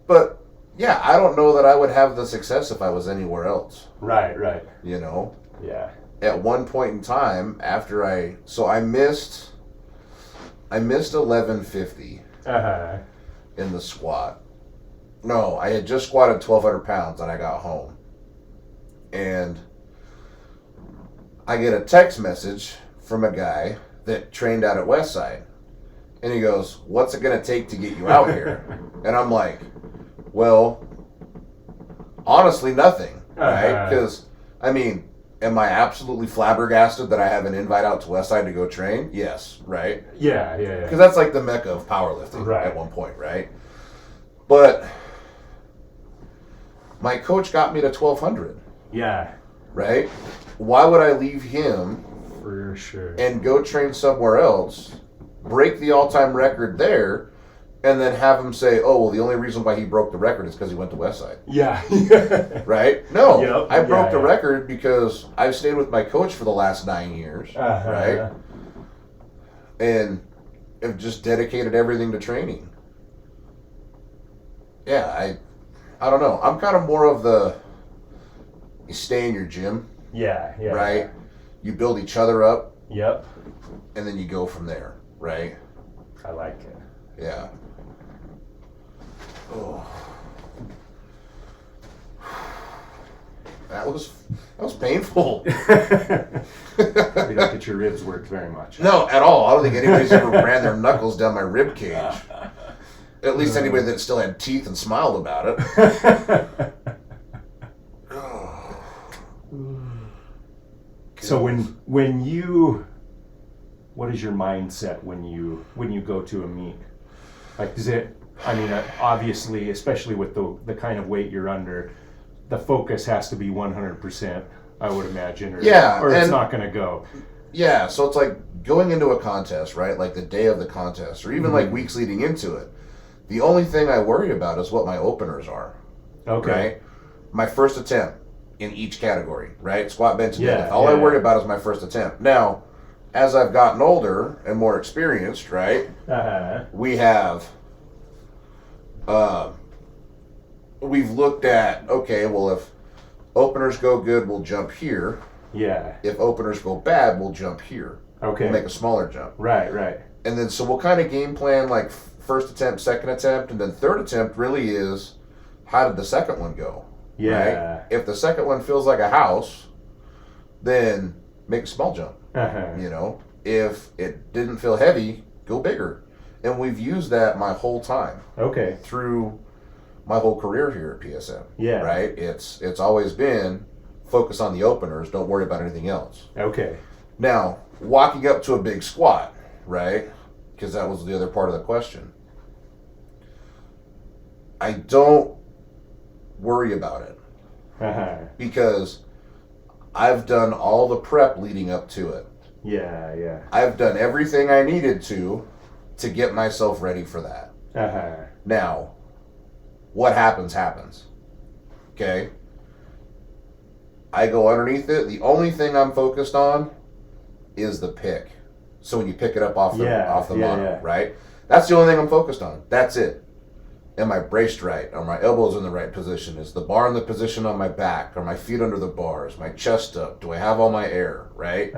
[SPEAKER 2] But yeah, I don't know that I would have the success if I was anywhere else.
[SPEAKER 1] Right.
[SPEAKER 2] You know?
[SPEAKER 1] Yeah.
[SPEAKER 2] At one point in time, after I missed 1150 in the squat. No, I had just squatted 1,200 pounds and I got home. And I get a text message from a guy that trained out at Westside. And he goes, "What's it going to take to get you out here?" And I'm like, well, honestly, nothing. Right? Because, I mean, am I absolutely flabbergasted that I have an invite out to Westside to go train? Yes, right?
[SPEAKER 1] Yeah.
[SPEAKER 2] Because that's like the mecca of powerlifting at one point, right? But my coach got me to 1,200.
[SPEAKER 1] Yeah.
[SPEAKER 2] Right? Why would I leave him
[SPEAKER 1] for sure
[SPEAKER 2] and go train somewhere else, break the all-time record there, and then have him say, "Oh, well, the only reason why he broke the record is because he went to Westside."
[SPEAKER 1] Yeah.
[SPEAKER 2] Right? No.
[SPEAKER 1] Yep.
[SPEAKER 2] I broke the record because I've stayed with my coach for the last 9 years. Right? And have just dedicated everything to training. Yeah, I don't know. I'm kind of more of you stay in your gym.
[SPEAKER 1] Yeah.
[SPEAKER 2] Right? You build each other up.
[SPEAKER 1] Yep.
[SPEAKER 2] And then you go from there, right?
[SPEAKER 1] I like it.
[SPEAKER 2] Yeah. Oh. That was painful.
[SPEAKER 1] You don't get your ribs worked very much.
[SPEAKER 2] No, at all. I don't think anybody's ever ran their knuckles down my rib cage. At least anybody that still had teeth and smiled about it.
[SPEAKER 1] So when you, what is your mindset when you go to a meet? Like, does it? I mean, obviously, especially with the kind of weight you're under, the focus has to be 100%. I would imagine, or it's not going to go.
[SPEAKER 2] Yeah, so it's like going into a contest, right? Like the day of the contest, or even like weeks leading into it. The only thing I worry about is what my openers are.
[SPEAKER 1] Okay.
[SPEAKER 2] Right? My first attempt in each category, right? Squat, bench, and deadlift. All I worry about is my first attempt. Now, as I've gotten older and more experienced, right? We have, we've looked at, okay, well, if openers go good, we'll jump here.
[SPEAKER 1] Yeah.
[SPEAKER 2] If openers go bad, we'll jump here.
[SPEAKER 1] Okay.
[SPEAKER 2] We'll make a smaller jump.
[SPEAKER 1] Right.
[SPEAKER 2] And then, so we'll kind of game plan like first attempt, second attempt, and then third attempt really is, how did the second one go?
[SPEAKER 1] Yeah.
[SPEAKER 2] Right? If the second one feels like a house, then make a small jump. You know, if it didn't feel heavy, go bigger. And we've used that my whole time.
[SPEAKER 1] Okay.
[SPEAKER 2] Through my whole career here at PSM.
[SPEAKER 1] Yeah.
[SPEAKER 2] Right? It's always been focus on the openers, don't worry about anything else.
[SPEAKER 1] Okay.
[SPEAKER 2] Now, walking up to a big squat, right? Because that was the other part of the question. I don't worry about it. Because I've done all the prep leading up to it.
[SPEAKER 1] Yeah.
[SPEAKER 2] I've done everything I needed to get myself ready for that. Now, what happens. Okay? I go underneath it. The only thing I'm focused on is the pick. So when you pick it up off the mono, right? That's the only thing I'm focused on. That's it. Am I braced right? Are my elbows in the right position? Is the bar in the position on my back? Are my feet under the bars? My chest up? Do I have all my air? Right?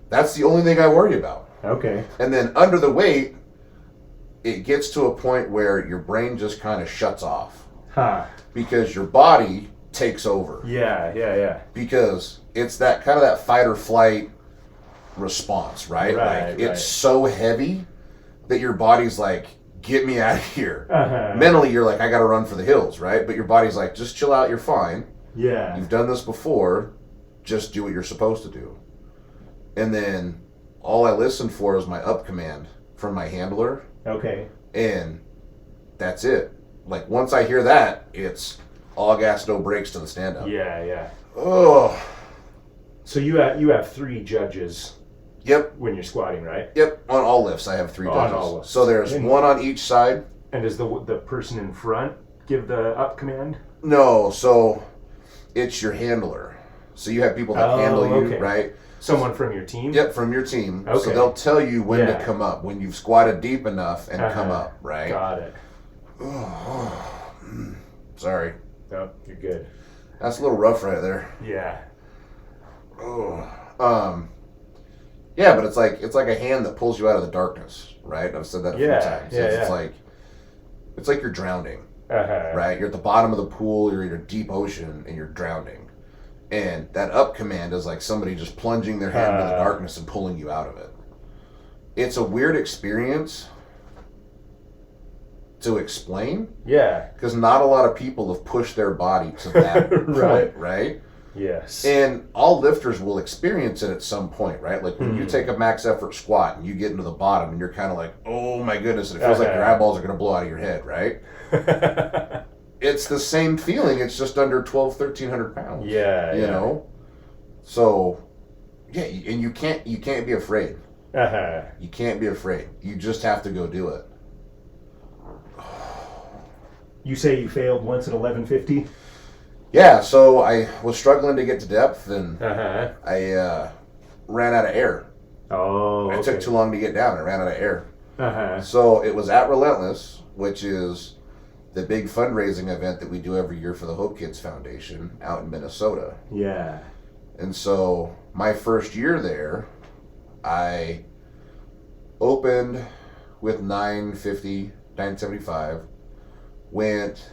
[SPEAKER 2] That's the only thing I worry about.
[SPEAKER 1] Okay.
[SPEAKER 2] And then under the weight, it gets to a point where your brain just kind of shuts off. Because your body takes over.
[SPEAKER 1] Yeah.
[SPEAKER 2] Because it's that kind of that fight or flight response, right? Like it's so heavy that your body's like, get me out of here. Mentally, you're like, I got to run for the hills, right? But your body's like, just chill out, you're fine.
[SPEAKER 1] Yeah.
[SPEAKER 2] You've done this before. Just do what you're supposed to do. And then all I listened for is my up command from my handler.
[SPEAKER 1] Okay.
[SPEAKER 2] And that's it. Like, once I hear that, it's all gas, no brakes to the stand-up.
[SPEAKER 1] Yeah.
[SPEAKER 2] Oh.
[SPEAKER 1] So you have 3 judges.
[SPEAKER 2] Yep.
[SPEAKER 1] When you're squatting, right?
[SPEAKER 2] Yep. On all lifts, I have 3 judges.
[SPEAKER 1] On all lifts.
[SPEAKER 2] So there's one on each side.
[SPEAKER 1] And does the person in front give the up command?
[SPEAKER 2] No. So it's your handler. So you have people that handle you, right?
[SPEAKER 1] Someone from your team?
[SPEAKER 2] Yep, from your team.
[SPEAKER 1] Okay.
[SPEAKER 2] So they'll tell you when to come up, when you've squatted deep enough and come up, right?
[SPEAKER 1] Got it.
[SPEAKER 2] Sorry.
[SPEAKER 1] No, you're good.
[SPEAKER 2] That's a little rough right there.
[SPEAKER 1] Yeah.
[SPEAKER 2] Yeah, but it's like a hand that pulls you out of the darkness, right? I've said that a few times. It's like you're drowning, right? You're at the bottom of the pool, you're in a deep ocean, and you're drowning. And that up command is like somebody just plunging their hand into the darkness and pulling you out of it. It's a weird experience to explain.
[SPEAKER 1] Yeah.
[SPEAKER 2] Because not a lot of people have pushed their body to that point, right?
[SPEAKER 1] Yes.
[SPEAKER 2] And all lifters will experience it at some point, right? Like when you take a max effort squat and you get into the bottom and you're kind of like, oh my goodness, and it feels like your eyeballs are going to blow out of your head, right? It's the same feeling. It's just under 1,300 pounds.
[SPEAKER 1] Yeah.
[SPEAKER 2] You know? So, yeah, and you can't be afraid. You can't be afraid. You just have to go do it.
[SPEAKER 1] You say you failed once at 1150?
[SPEAKER 2] Yeah, so I was struggling to get to depth, and I ran out of air.
[SPEAKER 1] Oh,
[SPEAKER 2] It took too long to get down. I ran out of air.
[SPEAKER 1] Uh-huh.
[SPEAKER 2] So it was at Relentless, which is the big fundraising event that we do every year for the Hope Kids Foundation out in Minnesota.
[SPEAKER 1] Yeah.
[SPEAKER 2] And so my first year there, I opened with 950, 975, went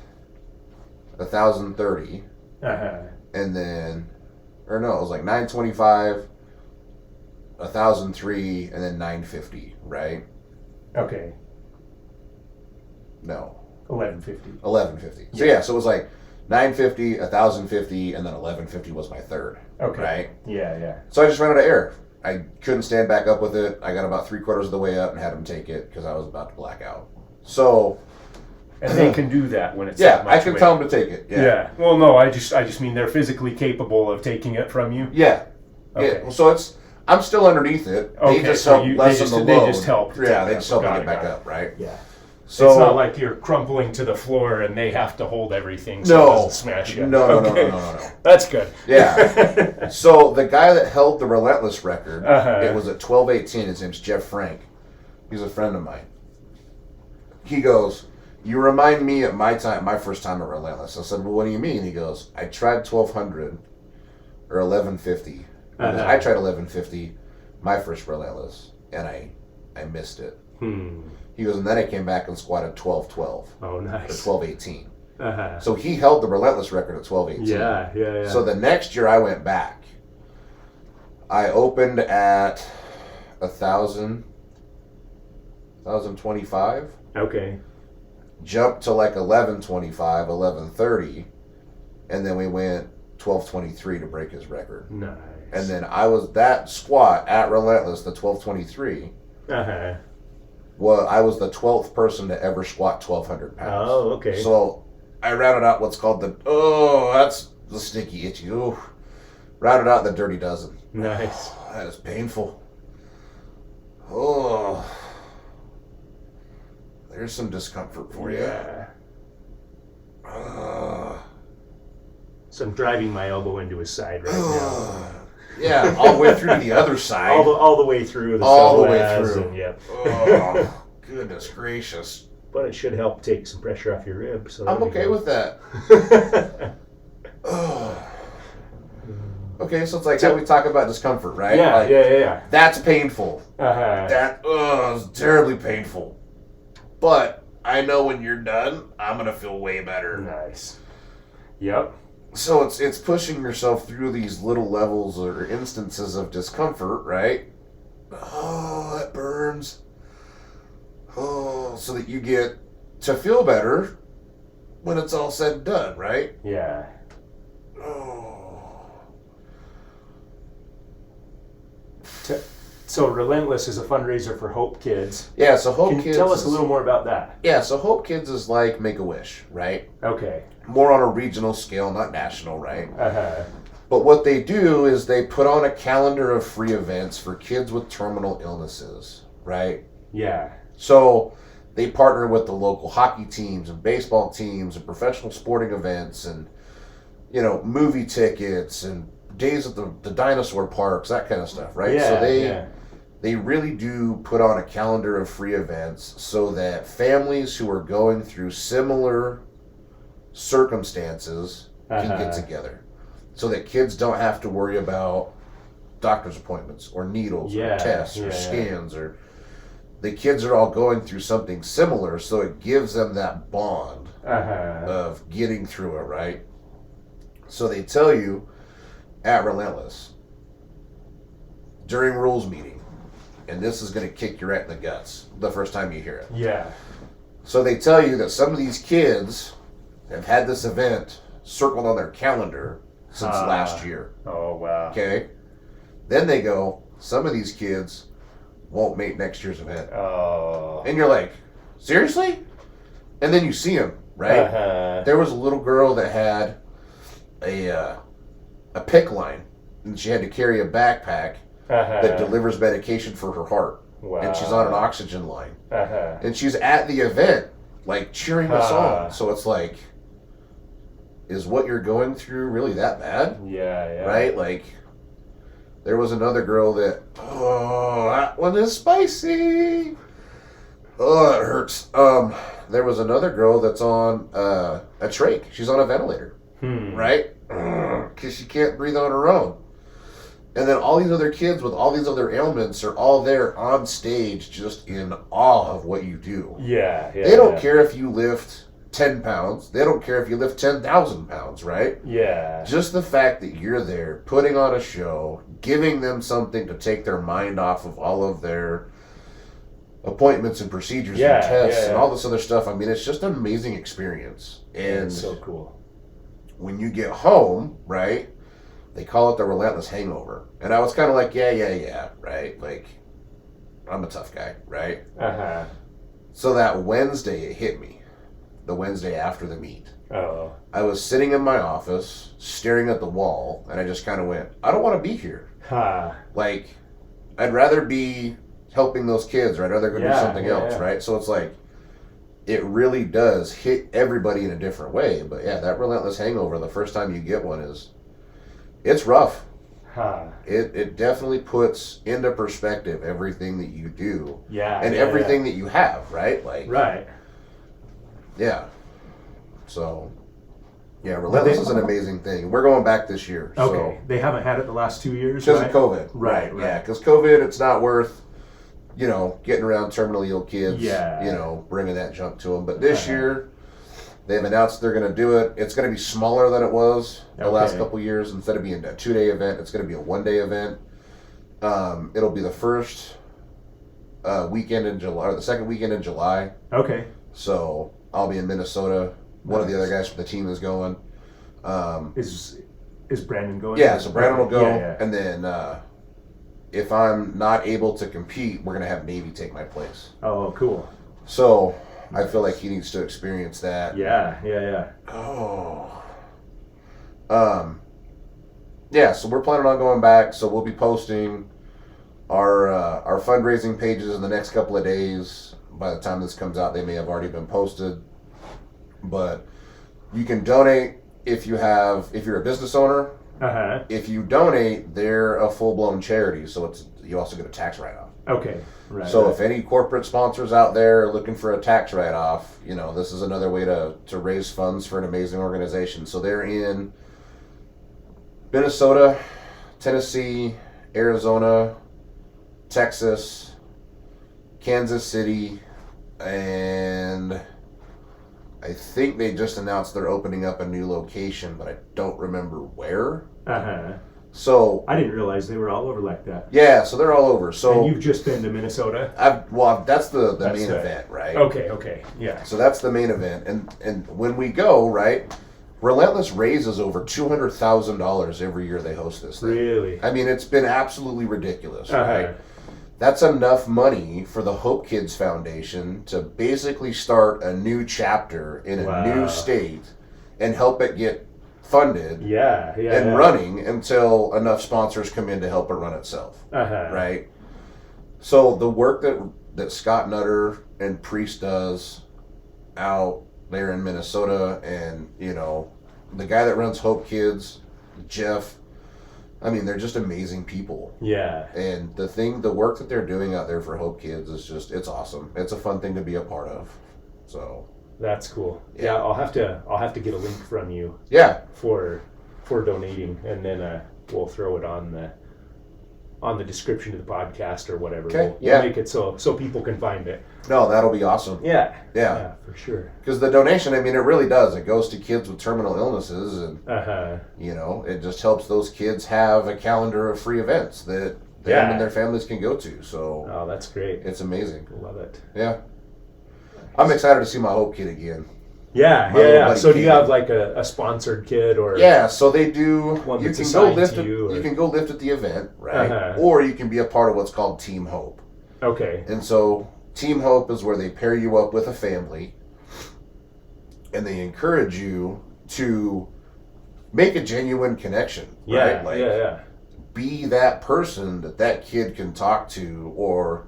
[SPEAKER 2] 1,030, and then, or no, it was like 925, 1,003, and then 950, right?
[SPEAKER 1] Okay.
[SPEAKER 2] No.
[SPEAKER 1] 1150.
[SPEAKER 2] 1150. So yeah, so it was like 950, 1,050, and then 1150 was my third.
[SPEAKER 1] Okay.
[SPEAKER 2] Right?
[SPEAKER 1] Yeah.
[SPEAKER 2] So I just ran out of air. I couldn't stand back up with it. I got about 3/4 of the way up and had them take it because I was about to black out. So...
[SPEAKER 1] And they can do that when it's
[SPEAKER 2] that much I can tell them to take it. Yeah.
[SPEAKER 1] Well, no, I just mean they're physically capable of taking it from you.
[SPEAKER 2] Yeah.
[SPEAKER 1] Okay.
[SPEAKER 2] Yeah. So I'm still underneath it. They just help lessen the load.
[SPEAKER 1] They just help.
[SPEAKER 2] Yeah, they just help me get back up, right?
[SPEAKER 1] Yeah.
[SPEAKER 2] So
[SPEAKER 1] it's not like you're crumpling to the floor and they have to hold everything so it doesn't smash you.
[SPEAKER 2] No.
[SPEAKER 1] That's good.
[SPEAKER 2] Yeah. So the guy that held the Relentless record, it was at 12:18. His name's Jeff Frank. He's a friend of mine. He goes, "You remind me at my first time at Relentless." I said, "Well, what do you mean?" He goes, "I tried 1,200 or 1150. I tried 1150, my first Relentless, and I missed it." He goes, and then I came back and squatted 1212.
[SPEAKER 1] Oh, nice.
[SPEAKER 2] Or 1218. So he held the Relentless record at 1218.
[SPEAKER 1] Yeah.
[SPEAKER 2] So the next year I went back. I opened at 1,025. Okay. Jumped to like 1125, 1130, and then we went 1223 to break his record.
[SPEAKER 1] Nice.
[SPEAKER 2] And then I was that squat at Relentless, the 1223. Well, I was the 12th person to ever squat 1,200 pounds.
[SPEAKER 1] Oh, okay.
[SPEAKER 2] So I rounded out what's called that's the sticky itchy. Rounded out the dirty dozen.
[SPEAKER 1] Nice.
[SPEAKER 2] That is painful. There's some discomfort for you.
[SPEAKER 1] Yeah. So I'm driving my elbow into his side right now.
[SPEAKER 2] Yeah, all the way through to the other side.
[SPEAKER 1] All the way through.
[SPEAKER 2] All the way through.
[SPEAKER 1] And, yep.
[SPEAKER 2] Oh, goodness gracious.
[SPEAKER 1] But it should help take some pressure off your ribs. So
[SPEAKER 2] I'm okay with that. Okay, so it's like how we talk about discomfort, right?
[SPEAKER 1] Yeah,
[SPEAKER 2] like,
[SPEAKER 1] yeah.
[SPEAKER 2] That's painful.
[SPEAKER 1] That
[SPEAKER 2] is terribly painful. but I know when you're done, I'm going to feel way better.
[SPEAKER 1] Nice. Yep.
[SPEAKER 2] So it's pushing yourself through these little levels or instances of discomfort, right? Oh, that burns. Oh, so that you get to feel better when it's all said and done, right?
[SPEAKER 1] Yeah.
[SPEAKER 2] Oh.
[SPEAKER 1] So Relentless is a fundraiser for Hope Kids.
[SPEAKER 2] Yeah, so Hope
[SPEAKER 1] Can
[SPEAKER 2] Kids.
[SPEAKER 1] you tell us a little more about that?
[SPEAKER 2] Yeah, so Hope Kids is like Make-A-Wish, right?
[SPEAKER 1] Okay.
[SPEAKER 2] More on a regional scale, not national, right?
[SPEAKER 1] Uh-huh.
[SPEAKER 2] But what they do is they put on a calendar of free events for kids with terminal illnesses, right?
[SPEAKER 1] Yeah.
[SPEAKER 2] So they partner with the local hockey teams and baseball teams and professional sporting events and, movie tickets and days at the dinosaur parks, that kind of stuff, right?
[SPEAKER 1] Yeah,
[SPEAKER 2] So they really do put on a calendar of free events so that families who are going through similar circumstances can get together. So that kids don't have to worry about doctor's appointments or needles or tests or scans or the kids are all going through something similar, so it gives them that bond of getting through it, right? So they tell you at Relentless during rules meeting, and this is going to kick your in the guts the first time you hear it.
[SPEAKER 1] Yeah.
[SPEAKER 2] So they tell you that some of these kids have had this event circled on their calendar since last year.
[SPEAKER 1] Oh, wow.
[SPEAKER 2] Okay? Then they go, some of these kids won't make next year's event.
[SPEAKER 1] Oh.
[SPEAKER 2] And you're like, seriously? And then you see them, right? There was a little girl that had a PICC line, and she had to carry a backpack that delivers medication for her heart.
[SPEAKER 1] Wow.
[SPEAKER 2] And she's on an oxygen line.
[SPEAKER 1] Uh-huh.
[SPEAKER 2] And she's at the event, like, cheering us on. So it's like, is what you're going through really that bad?
[SPEAKER 1] Yeah.
[SPEAKER 2] Right? Like, there was another girl that, that one is spicy. Oh, it hurts. There was another girl that's on a trach. She's on a ventilator, right? Because she can't breathe on her own. And then all these other kids with all these other ailments are all there on stage just in awe of what you do.
[SPEAKER 1] Yeah.
[SPEAKER 2] They don't care if you lift 10 pounds. They don't care if you lift 10,000 pounds, right?
[SPEAKER 1] Yeah.
[SPEAKER 2] Just the fact that you're there, putting on a show, giving them something to take their mind off of all of their appointments and procedures and tests and all this other stuff. I mean, it's just an amazing experience. And
[SPEAKER 1] it's so cool.
[SPEAKER 2] When you get home, right, they call it the Relentless Hangover. And I was kind of like, yeah, right? Like, I'm a tough guy, right?
[SPEAKER 1] Uh-huh.
[SPEAKER 2] So that Wednesday, it hit me. The Wednesday after the meet.
[SPEAKER 1] Oh.
[SPEAKER 2] I was sitting in my office, staring at the wall, and I just kind of went, I don't want to be here. Like, I'd rather be helping those kids, or I'd rather go do something else, right? So it's like, it really does hit everybody in a different way. But yeah, that Relentless Hangover, the first time you get one it's rough. It definitely puts into perspective everything that you do. And everything that you have, right? Like,
[SPEAKER 1] right.
[SPEAKER 2] Yeah. So, yeah, Relentless is an amazing thing. We're going back this year.
[SPEAKER 1] Okay.
[SPEAKER 2] So.
[SPEAKER 1] They haven't had it the last 2 years,
[SPEAKER 2] Because of COVID.
[SPEAKER 1] Right.
[SPEAKER 2] Yeah, because COVID, it's not worth, getting around terminally ill kids, bringing that junk to them. But this year, they've announced they're going to do it. It's going to be smaller than it was the last couple years. Instead of being a 2-day event, it's going to be a 1-day event. It'll be the first weekend in July, or the second weekend in July.
[SPEAKER 1] Okay.
[SPEAKER 2] So I'll be in Minnesota. One of the other guys from the team is going.
[SPEAKER 1] Is Brandon going?
[SPEAKER 2] Yeah, so Brandon will go.
[SPEAKER 1] Yeah.
[SPEAKER 2] And then if I'm not able to compete, we're going to have Navy take my place.
[SPEAKER 1] Oh, cool.
[SPEAKER 2] So I feel like he needs to experience that.
[SPEAKER 1] Yeah.
[SPEAKER 2] Oh. Yeah, so we're planning on going back. So we'll be posting our fundraising pages in the next couple of days. By the time this comes out, they may have already been posted. But you can donate if you're a business owner. If you donate, they're a full-blown charity, so you also get a tax write-off.
[SPEAKER 1] Okay. Right.
[SPEAKER 2] So if any corporate sponsors out there are looking for a tax write-off, this is another way to raise funds for an amazing organization. So they're in Minnesota, Tennessee, Arizona, Texas, Kansas City, and I think they just announced they're opening up a new location, but I don't remember where. So
[SPEAKER 1] I didn't realize they were all over like that.
[SPEAKER 2] Yeah, so they're all over. So
[SPEAKER 1] and you've just been to Minnesota?
[SPEAKER 2] That's the main event, right?
[SPEAKER 1] Okay, yeah.
[SPEAKER 2] So that's the main event, and when we go, right, Relentless raises over $200,000 every year they host this thing.
[SPEAKER 1] Really?
[SPEAKER 2] I mean, it's been absolutely ridiculous, right? That's enough money for the Hope Kids Foundation to basically start a new chapter in a new state and help it get funded and running until enough sponsors come in to help it run itself, right? So the work that Scott Nutter and Priest does out there in Minnesota, and the guy that runs Hope Kids, Jeff, I mean, they're just amazing people.
[SPEAKER 1] Yeah.
[SPEAKER 2] And the work that they're doing out there for Hope Kids is it's awesome. It's a fun thing to be a part of. So
[SPEAKER 1] that's cool. Yeah, I'll have to get a link from you.
[SPEAKER 2] Yeah.
[SPEAKER 1] For donating, and then we'll throw it on the description of the podcast or whatever.
[SPEAKER 2] Okay.
[SPEAKER 1] We'll make it so people can find it.
[SPEAKER 2] No, that'll be awesome.
[SPEAKER 1] Yeah,
[SPEAKER 2] for
[SPEAKER 1] sure.
[SPEAKER 2] Because the donation, I mean, it really does. It goes to kids with terminal illnesses, and it just helps those kids have a calendar of free events that them and their families can go to. So,
[SPEAKER 1] that's great.
[SPEAKER 2] It's amazing.
[SPEAKER 1] Love it.
[SPEAKER 2] Yeah, I'm excited to see my Hope Kid again.
[SPEAKER 1] Yeah. So do you have like a sponsored kid or?
[SPEAKER 2] Yeah, so they do.
[SPEAKER 1] You can go lift
[SPEAKER 2] you can go lift at the event, right? Or you can be a part of what's called Team Hope.
[SPEAKER 1] Okay.
[SPEAKER 2] And so Team Hope is where they pair you up with a family, and they encourage you to make a genuine connection. Right? Be that person that kid can talk to or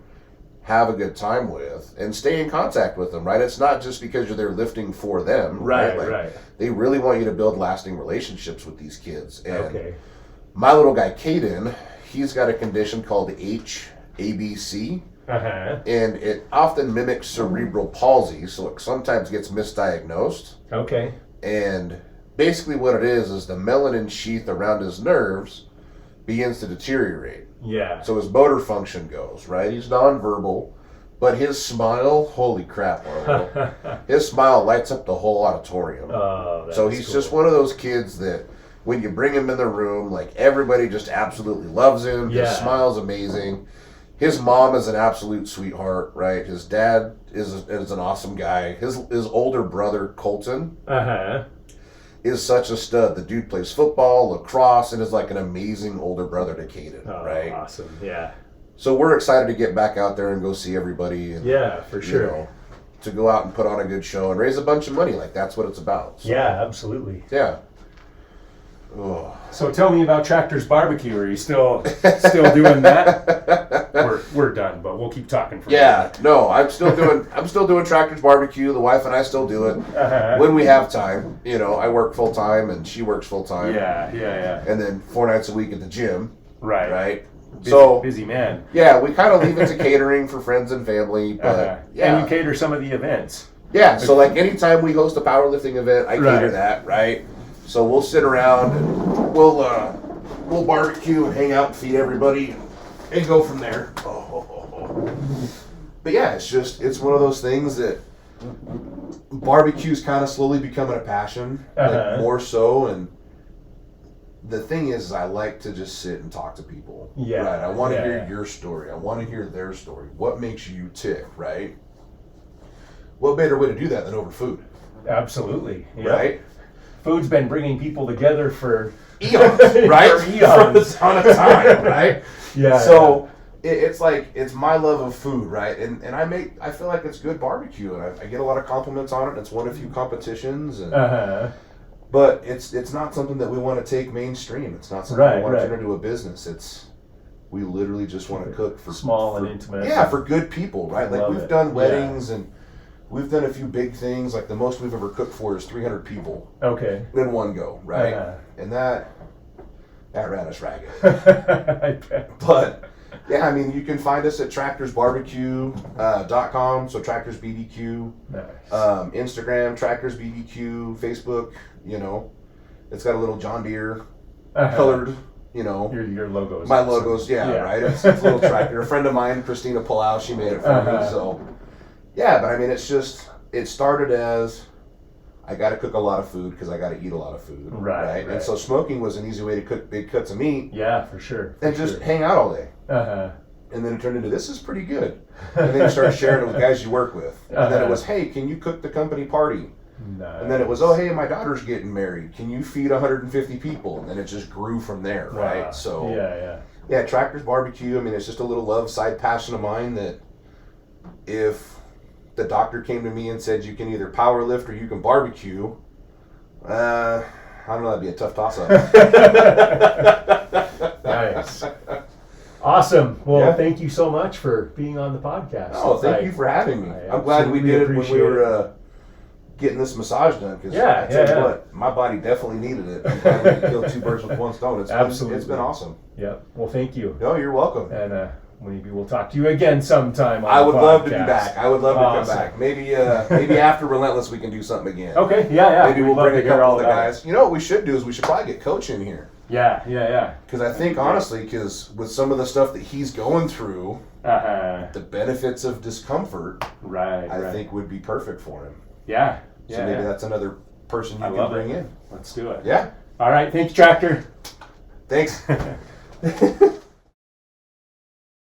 [SPEAKER 2] have a good time with, and stay in contact with them, right? It's not just because you're there lifting for them, right? They really want you to build lasting relationships with these kids. And my little guy, Caden, he's got a condition called HABC, and it often mimics cerebral palsy, so it sometimes gets misdiagnosed.
[SPEAKER 1] Okay.
[SPEAKER 2] And basically what it is the melanin sheath around his nerves begins to deteriorate.
[SPEAKER 1] Yeah.
[SPEAKER 2] So his motor function goes, right? He's nonverbal, but his smile, holy crap, Arlo. His smile lights up the whole auditorium.
[SPEAKER 1] Oh,
[SPEAKER 2] so he's just one of those kids that when you bring him in the room, like everybody just absolutely loves him. His smile's amazing. His mom is an absolute sweetheart, right? His dad is an awesome guy. His older brother, Colton, is such a stud. The dude plays football, lacrosse, and is like an amazing older brother to Caden, right?
[SPEAKER 1] Awesome, yeah.
[SPEAKER 2] So we're excited to get back out there and go see everybody. And,
[SPEAKER 1] for sure.
[SPEAKER 2] To go out and put on a good show and raise a bunch of money. Like, that's what it's about. So,
[SPEAKER 1] yeah, absolutely.
[SPEAKER 2] Yeah. Oh.
[SPEAKER 1] So tell me about Tractor's Barbecue. Are you still doing that? We're done, but we'll keep talking for
[SPEAKER 2] no, I'm still doing Tractor's Barbecue. The wife and I still do it when we have time. I work full time and she works full time.
[SPEAKER 1] Yeah.
[SPEAKER 2] And then 4 nights a week at the gym. Right.
[SPEAKER 1] Busy man.
[SPEAKER 2] Yeah, we kind of leave it to catering for friends and family, but
[SPEAKER 1] and you cater some of the events.
[SPEAKER 2] Yeah, so like anytime we host a powerlifting event, I cater that, right? So we'll sit around and we'll barbecue and hang out and feed everybody and go from there. But yeah, it's one of those things that barbecue's kind of slowly becoming a passion, like more so. And the thing is I like to just sit and talk to people.
[SPEAKER 1] Yeah.
[SPEAKER 2] Right. I want to hear your story. I want to hear their story. What makes you tick, right? What better way to do that than over food?
[SPEAKER 1] Absolutely. Yeah.
[SPEAKER 2] Right?
[SPEAKER 1] Food's been bringing people together for
[SPEAKER 2] eons, right? For eons. For a ton of time, right? So it's my love of food, right? And I feel like it's good barbecue, and I get a lot of compliments on it. It's won a few competitions, and but it's not something that we want to take mainstream. It's not something we want to turn into a business. We literally just want to cook for
[SPEAKER 1] small and intimate.
[SPEAKER 2] Yeah, for good people, right? Like we've done weddings and we've done a few big things. Like the most we've ever cooked for is 300 people.
[SPEAKER 1] Okay. In
[SPEAKER 2] one go, right? And that ran us ragged.
[SPEAKER 1] I bet.
[SPEAKER 2] But yeah, I mean, you can find us at tractorsbarbecue.com. So Tractors BBQ.
[SPEAKER 1] Nice.
[SPEAKER 2] Instagram, Tractors BBQ. Facebook, it's got a little John Deere colored,
[SPEAKER 1] Your logos.
[SPEAKER 2] My logos, right? It's a little tractor. A friend of mine, Christina Palau, she made it for me. So, Yeah, but I mean, it started as I got to cook a lot of food because I got to eat a lot of food.
[SPEAKER 1] Right.
[SPEAKER 2] And so smoking was an easy way to cook big cuts of meat.
[SPEAKER 1] Yeah, for sure.
[SPEAKER 2] And just hang out all day.
[SPEAKER 1] Uh-huh.
[SPEAKER 2] And then it turned into, this is pretty good. And then you start sharing it with guys you work with. And then it was, hey, can you cook the company party?
[SPEAKER 1] Nice.
[SPEAKER 2] And then it was, oh, hey, my daughter's getting married. Can you feed 150 people? And then it just grew from there, right? So yeah, Tractor's Barbecue. I mean, it's just a little love side passion of mine that if the doctor came to me and said you can either power lift or you can barbecue, I don't know, that'd be a tough toss-up.
[SPEAKER 1] Nice. Awesome. Well, thank you so much for being on the podcast.
[SPEAKER 2] Oh, thank you for having me. I'm glad we did it when we were getting this massage done. Because I tell you what, my body definitely needed it. I'm glad we could kill two birds with one stone. It's been awesome.
[SPEAKER 1] Yep. Well, thank you.
[SPEAKER 2] No, you're welcome.
[SPEAKER 1] And maybe we'll talk to you again sometime on
[SPEAKER 2] I would
[SPEAKER 1] the
[SPEAKER 2] love to be
[SPEAKER 1] podcast.
[SPEAKER 2] back. I would love to come back. Maybe after Relentless we can do something again.
[SPEAKER 1] Okay, yeah.
[SPEAKER 2] Maybe we'll bring a couple of the guys. You know what we should do is we should probably get Coach in here.
[SPEAKER 1] Yeah.
[SPEAKER 2] Because I think, honestly, with some of the stuff that he's going through, the benefits of discomfort, I think would be perfect for him.
[SPEAKER 1] Yeah.
[SPEAKER 2] So maybe that's another person you can bring in.
[SPEAKER 1] Let's do it.
[SPEAKER 2] Yeah.
[SPEAKER 1] All right. Thank you, Tractor.
[SPEAKER 2] Thanks.